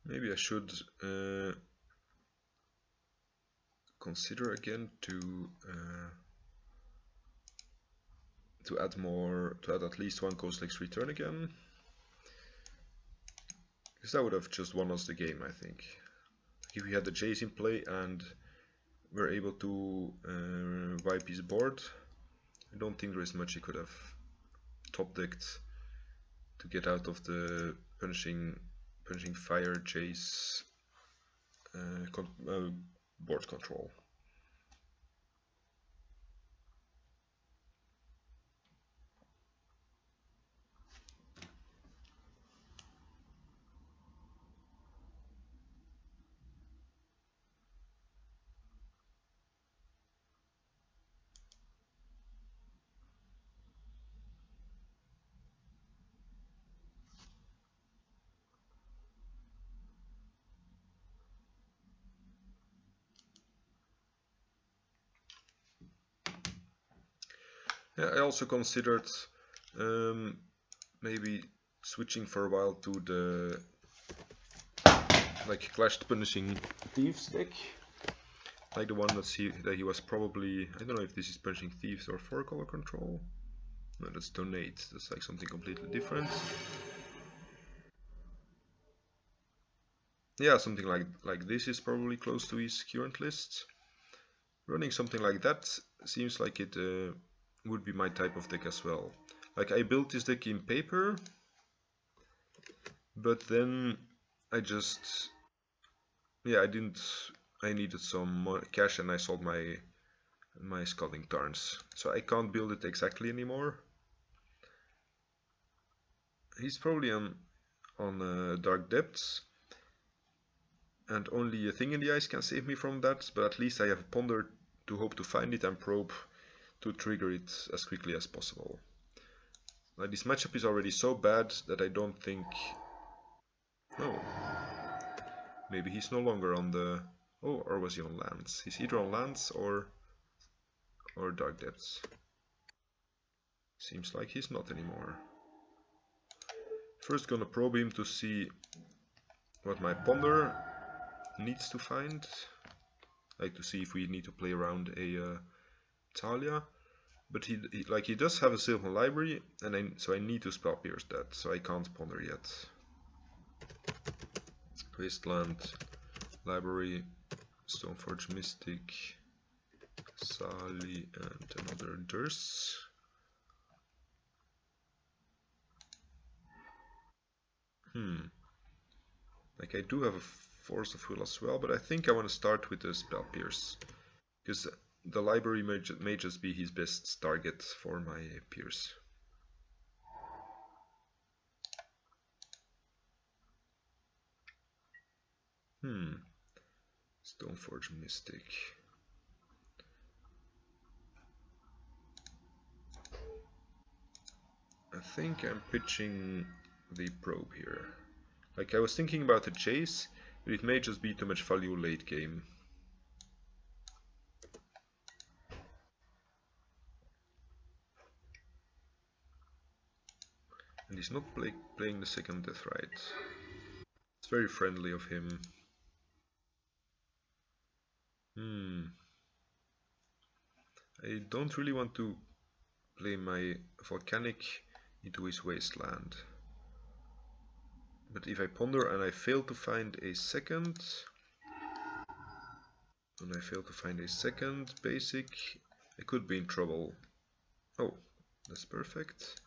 Maybe I should consider again to add at least 1 Ghostlake's Return again, because that would have just won us the game, I think. If we had the Jace in play and were able to wipe his board, I don't think there is much he could have top decked to get out of the punishing fire Jace board control. Yeah, I also considered maybe switching for a while to the like Clashed Punishing Thieves deck, like the one that he was probably, I don't know if this is Punishing Thieves or 4-color control. No, that's Donate. That's like something completely different. Yeah, something like this is probably close to his current list. Running something like that seems like it would be my type of deck as well. Like I built this deck in paper, but then I just, yeah, I needed some more cash and I sold my Scalding Tarns, so I can't build it exactly anymore. He's probably on Dark Depths, and only a Thing in the Ice can save me from that, but at least I have Ponder to hope to find it and Probe to trigger it as quickly as possible. Like this matchup is already so bad that I don't think... Oh, maybe he's no longer on the... Oh, or was he on lands? He's either on lands or Dark Depths. Seems like he's not anymore. First gonna probe him to see what my Ponder needs to find. Like to see if we need to play around a Talia. But he does have a Sylvan Library, and so I need to Spell Pierce that, so I can't Ponder yet. Wasteland, Library, Stoneforge Mystic, Sali, and another Durst. Like I do have a Force of Will as well, but I think I want to start with the Spell Pierce. Because the library may just be his best target for my Pierce. Stoneforge Mystic. I think I'm pitching the probe here. Like I was thinking about a chase, but it may just be too much value late game. And he's not playing the second Death Rite. It's very friendly of him. I don't really want to play my Volcanic into his Wasteland. But if I ponder and I fail to find a second, basic, I could be in trouble. Oh, that's perfect.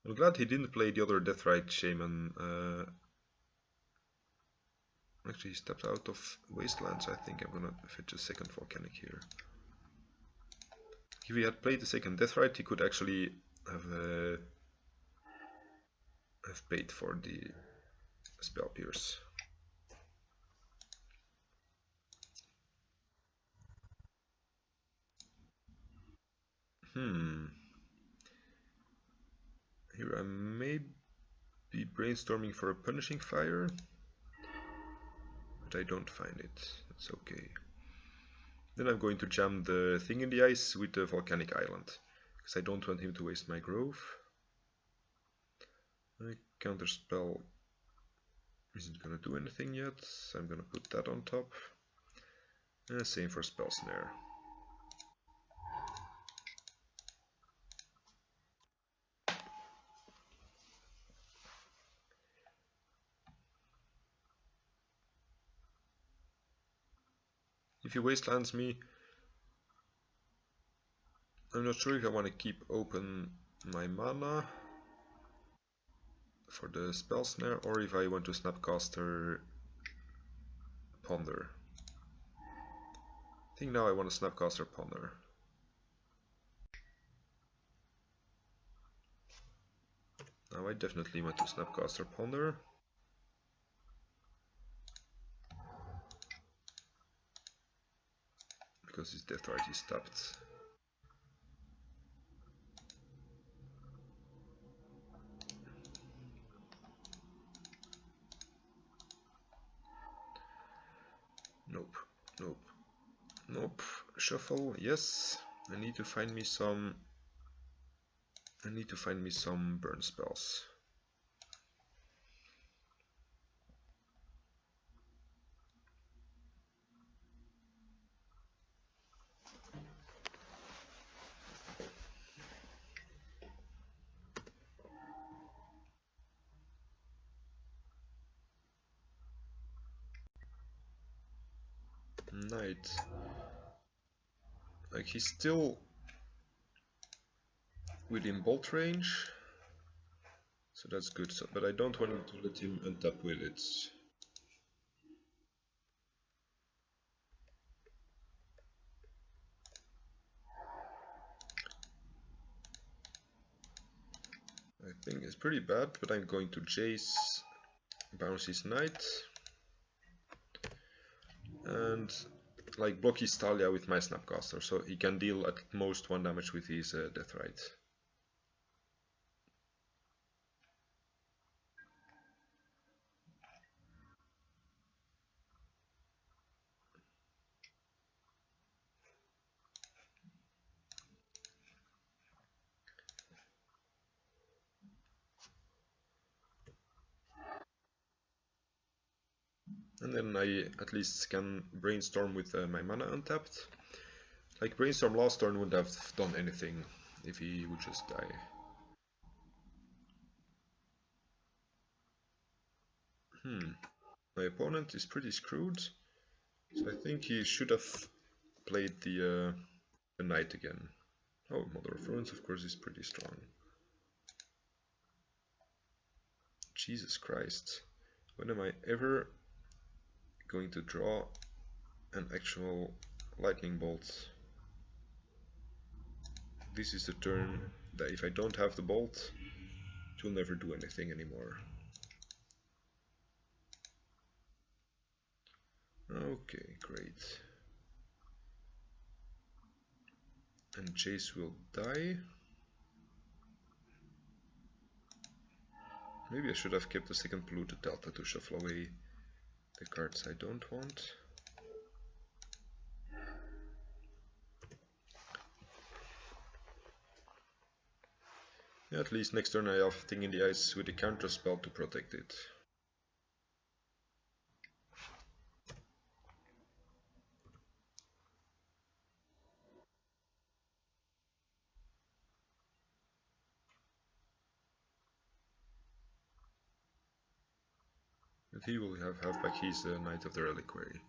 I'm glad he didn't play the other Deathrite Shaman. Actually, he stepped out of Wasteland, so I think I'm gonna fetch a second Volcanic here. If he had played the second Deathrite, he could actually have paid for the Spell Pierce. Here I may be brainstorming for a Punishing Fire, but I don't find it. That's okay. Then I'm going to jam the thing in the ice with the Volcanic Island, because I don't want him to waste my Grove. Counterspell isn't gonna do anything yet, so I'm gonna put that on top. Same for Spell Snare. If he wastelands me, I'm not sure if I want to keep open my mana for the Spell Snare or if I want to Snapcaster Ponder. I think now I want to Snapcaster Ponder. Now I definitely want to Snapcaster Ponder. Because his Deathrite is tapped. Nope, nope, nope. Shuffle, yes. I need to find me some burn spells. Knight. Like he's still within bolt range, so that's good. So, but I don't want to let him untap with it. I think it's pretty bad, but I'm going to Jace, bounce his Knight, and like block his Talia with my Snapcaster, so he can deal at most 1 damage with his Deathrite. And then I at least can brainstorm with my mana untapped. Like brainstorm last turn wouldn't have done anything if he would just die. My opponent is pretty screwed, so I think he should have played the knight again. Oh, Mother of Runes, of course, is pretty strong. Jesus Christ. When am I ever going to draw an actual lightning bolt? This is the turn that if I don't have the bolt, it will never do anything anymore. Okay, great. And Jace will die. Maybe I should have kept the second polluted delta to shuffle away the cards I don't want. Yeah, at least next turn I have Thing in the Ice with a counter spell to protect it. And he will have back his Knight of the Reliquary.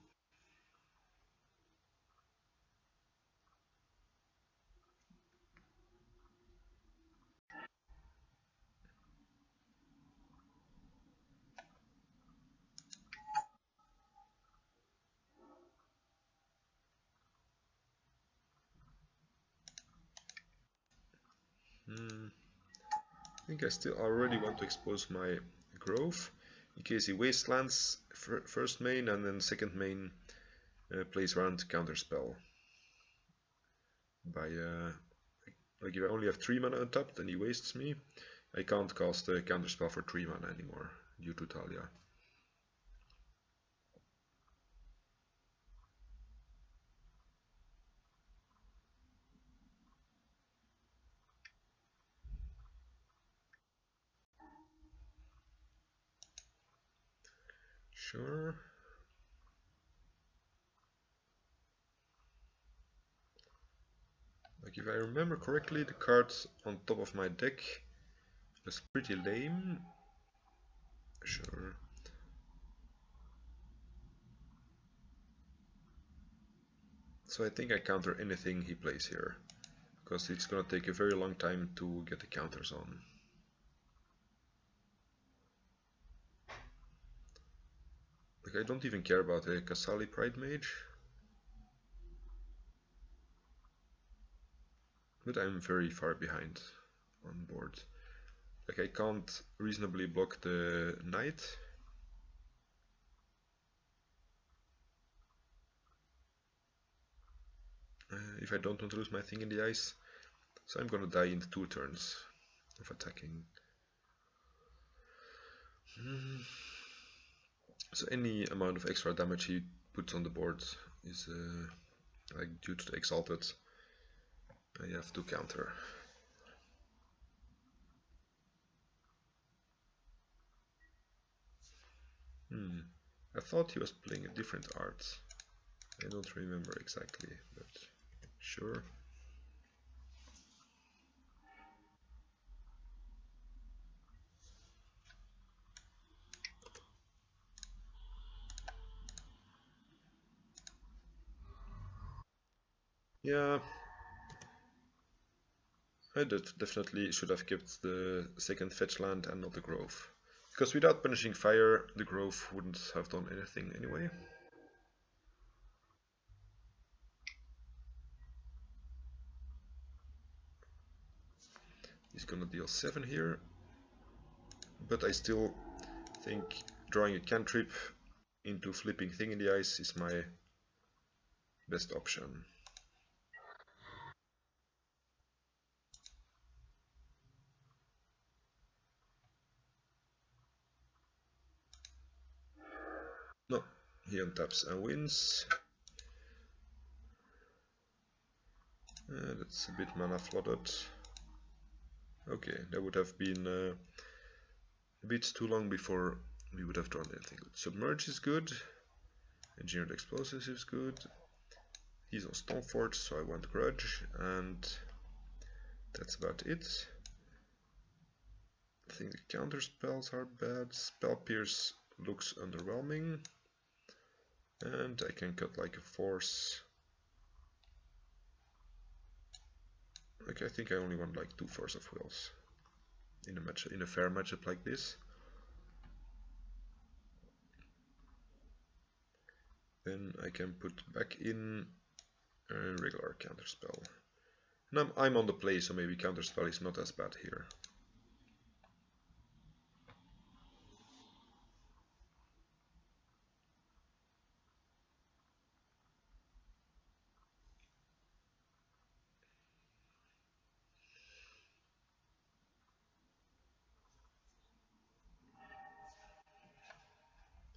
I think I still already want to expose my Grove in case he wastelands first main and then second main plays around counterspell. By like if I only have 3 mana untapped and he wastes me, I can't cast a counterspell for 3 mana anymore due to Talia. Sure. Like if I remember correctly, the cards on top of my deck was pretty lame. Sure. So I think I counter anything he plays here, because it's gonna take a very long time to get the counters on. Like I don't even care about a Kasali Pride Mage, but I'm very far behind on board. Like I can't reasonably block the Knight. If I don't want to lose my Thing in the Ice, so I'm gonna die in 2 turns of attacking. So any amount of extra damage he puts on the board is like due to the Exalted, I have to counter. I thought he was playing a different art. I don't remember exactly, but sure. Yeah, I definitely should have kept the second fetch land and not the Grove. Because without punishing fire, the Grove wouldn't have done anything anyway. He's gonna deal 7 here, but I still think drawing a cantrip into flipping Thing in the Ice is my best option. No, he untaps and wins. That's a bit mana flooded. Okay, that would have been a bit too long before we would have drawn anything good. Submerge is good. Engineered Explosives is good. He's on Stoneforge, so I want Grudge, and that's about it. I think the counter spells are bad. Spell Pierce looks underwhelming. And I can cut like a force. Okay, I think I only want like 2 force of wills in a match, in a fair matchup like this. Then I can put back in a regular counterspell. And I'm on the play, so maybe counterspell is not as bad here.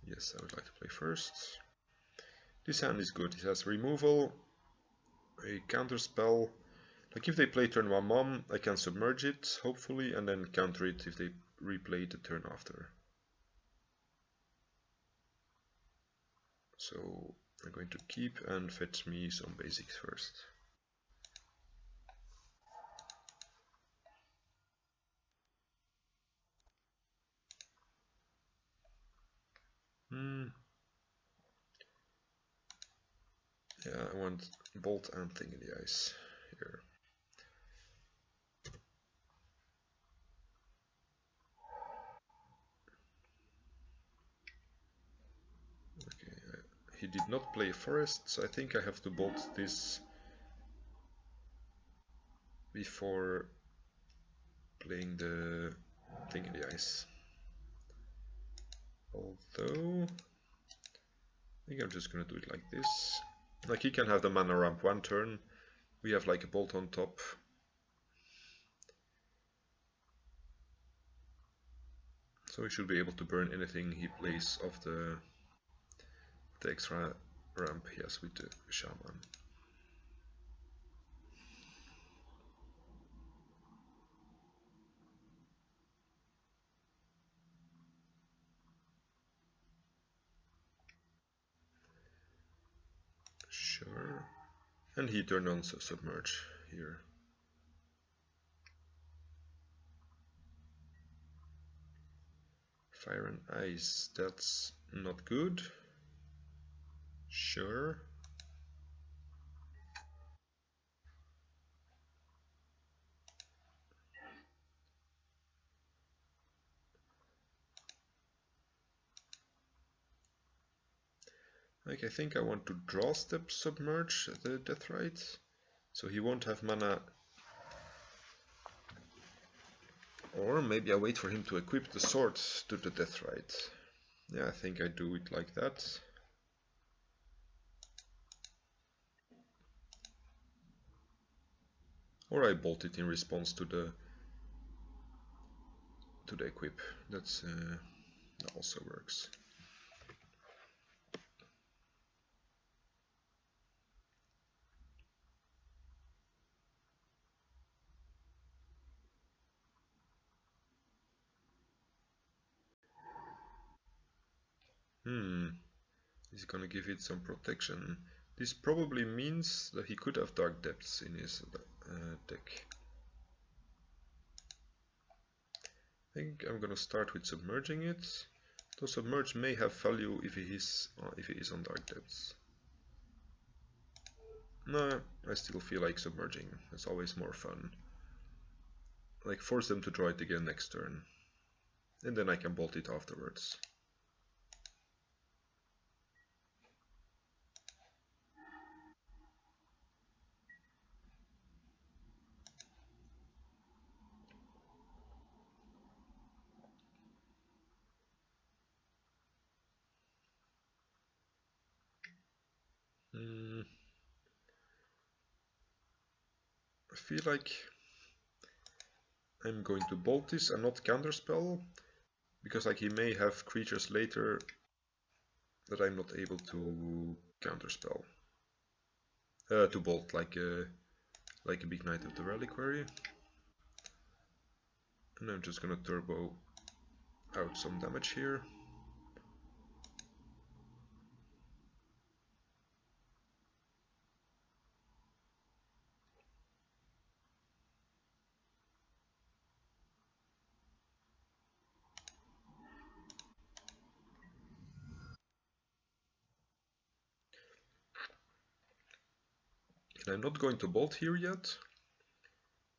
Yes, I would like to play first. This hand is good. It has removal, a counterspell. Like if they play turn 1 mom, I can submerge it, hopefully, and then counter it if they replay the turn after. So I'm going to keep and fetch me some basics first. Yeah, I want bolt and thing in the ice here. Okay, he did not play forest, so I think I have to bolt this before playing the thing in the ice. Although, I think I'm just gonna do it like this. Like he can have the mana ramp 1 turn, we have like a bolt on top. So he should be able to burn anything he plays off the extra ramp he has with the shaman. Sure. And he turned on submerge here. Fire and ice, that's not good. Sure. Like I think I want to draw step submerge the Deathrite, so he won't have mana. Or maybe I wait for him to equip the sword to the Deathrite. Yeah, I think I do it like that. Or I bolt it in response to the equip. That also works. He's gonna give it some protection. This probably means that he could have Dark Depths in his deck. I think I'm gonna start with submerging it. Though submerge may have value if he is on Dark Depths. No, I still feel like submerging. It's always more fun. Like force them to draw it again next turn, and then I can bolt it afterwards. I feel like I'm going to bolt this and not counterspell, because like he may have creatures later that I'm not able to counterspell. To bolt like a big knight of the reliquary. And I'm just gonna turbo out some damage here. I'm not going to bolt here yet,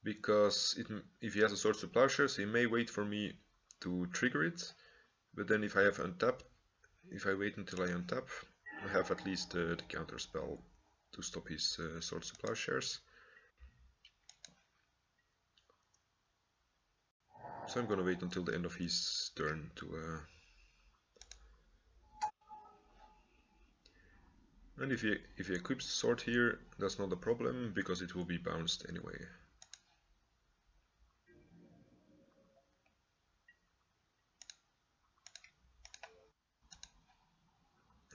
because if he has a Swords to Plowshares, he may wait for me to trigger it, but then if I have untapped, if I wait until I untap, I have at least the counter spell to stop his Swords to Plowshares. So I'm gonna wait until the end of his turn to and if he equips the sword here, that's not a problem, because it will be bounced anyway.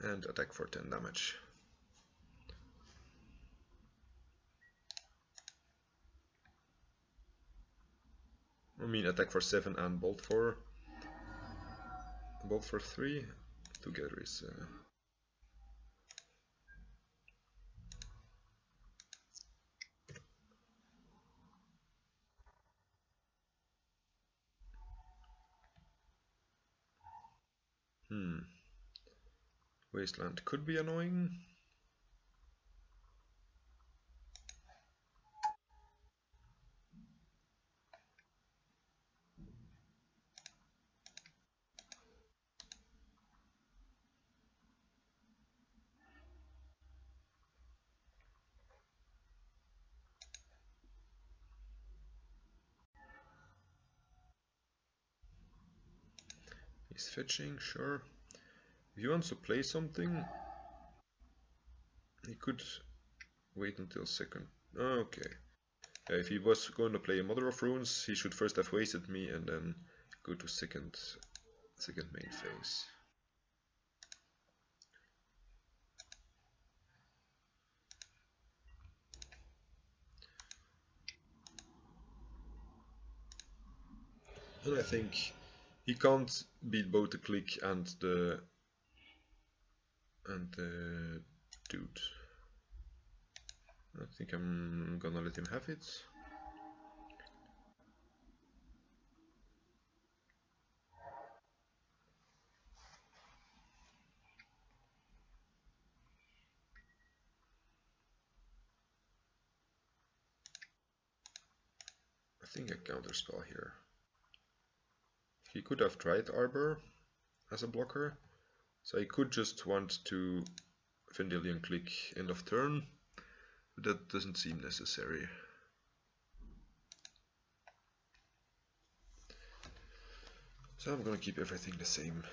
And attack for 10 damage. I mean attack for 7 and bolt for 3. Together is Wasteland could be annoying. He's fetching, sure. If he wants to play something, he could wait until second. Okay. If he was going to play a Mother of Runes, he should first have wasted me and then go to second main phase. And I think he can't beat both the click and the dude. I think I'm gonna let him have it. I think I counterspell here. He could have tried Arbor as a blocker, so I could just want to Vendilion click end of turn, but that doesn't seem necessary. So I'm gonna keep everything the same.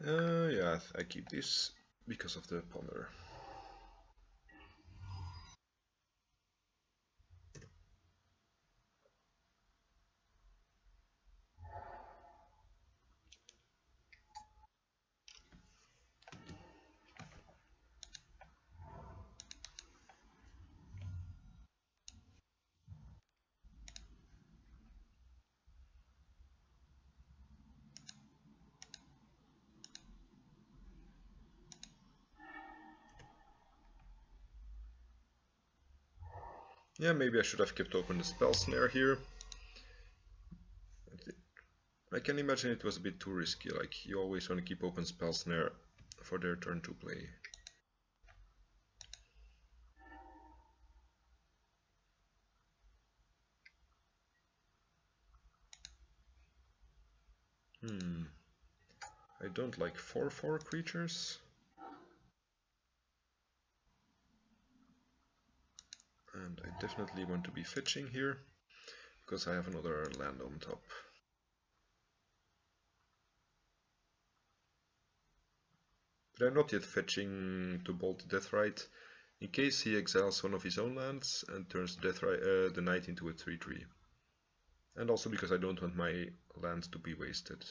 Yeah, I keep this because of the ponder. Yeah, maybe I should have kept open the spell snare here. I can imagine it was a bit too risky, like you always want to keep open spell snare for their turn to play. I don't like 4/4 creatures. And I definitely want to be fetching here, because I have another land on top. But I'm not yet fetching to bolt Deathrite, in case he exiles one of his own lands and turns the knight into a 3/3. And also because I don't want my lands to be wasted,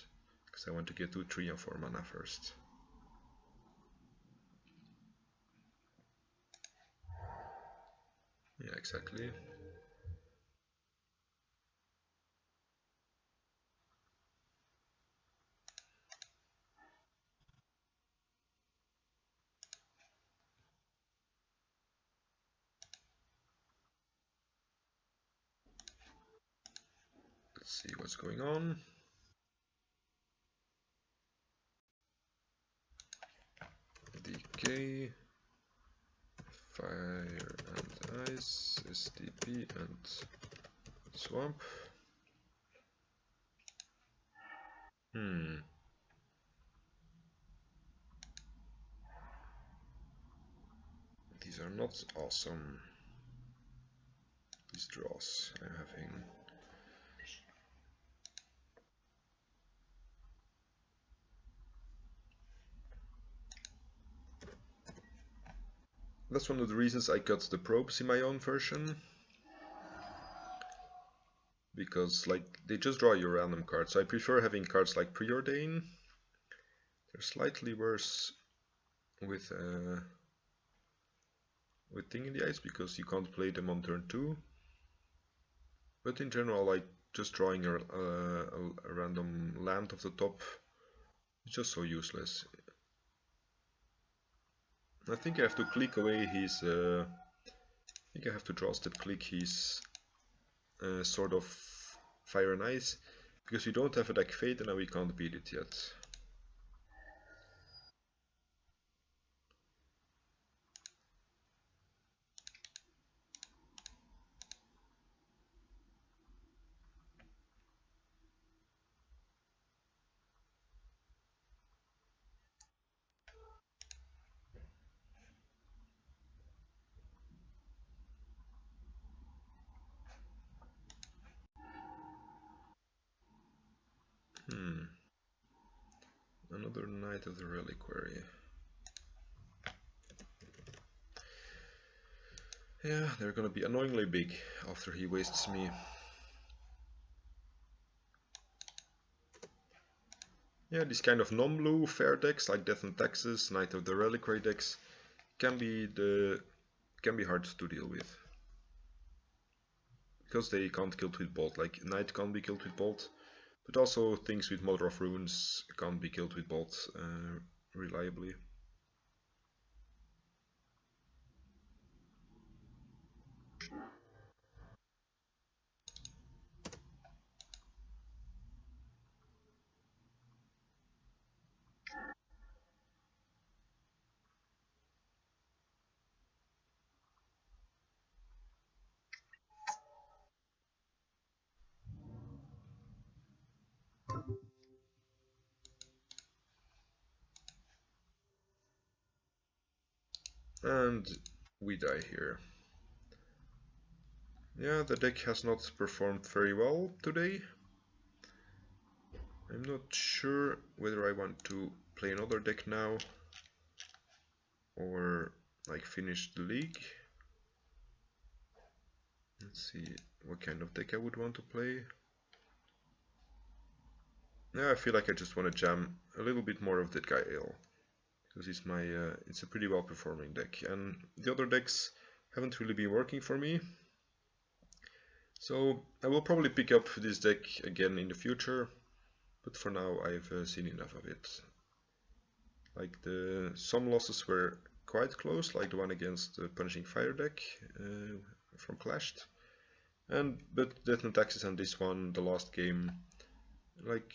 because I want to get to 3 and 4 mana first. Yeah, exactly. Let's see what's going on. Decay, Fire and Ice, STP and Swamp. These are not awesome, these draws I'm having. That's one of the reasons I got the probes in my own version. Because like they just draw you random cards. So I prefer having cards like Preordain. They're slightly worse with Thing in the Ice because you can't play them on turn 2. But in general, like just drawing a random land off the top is just so useless. I think I have to click away his. I think I have to draw step click his sort of Fire and Ice because we don't have a deck fate and now we can't beat it yet. Another Knight of the Reliquary. Yeah, they're gonna be annoyingly big after he wastes me. Yeah, these kind of non-blue fair decks like Death and Taxes, Knight of the Reliquary decks can be hard to deal with. Because they can't kill with Bolt, like Knight can't be killed with Bolt, but also things with Mother of Runes can't be killed with Bolt reliably. And we die here. Yeah, the deck has not performed very well today. I'm not sure whether I want to play another deck now or like finish the league. Let's see what kind of deck I would want to play. Yeah, I feel like I just want to jam a little bit more of that guy Ale, because it's my it's a pretty well performing deck, and the other decks haven't really been working for me. So I will probably pick up this deck again in the future, but for now I've seen enough of it. Like some losses were quite close, like the one against the Punishing Fire deck from Clashed, but Death and Taxes and this one, the last game, like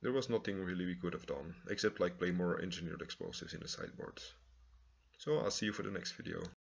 there was nothing really we could have done, except like play more engineered explosives in the sideboards. So I'll see you for the next video.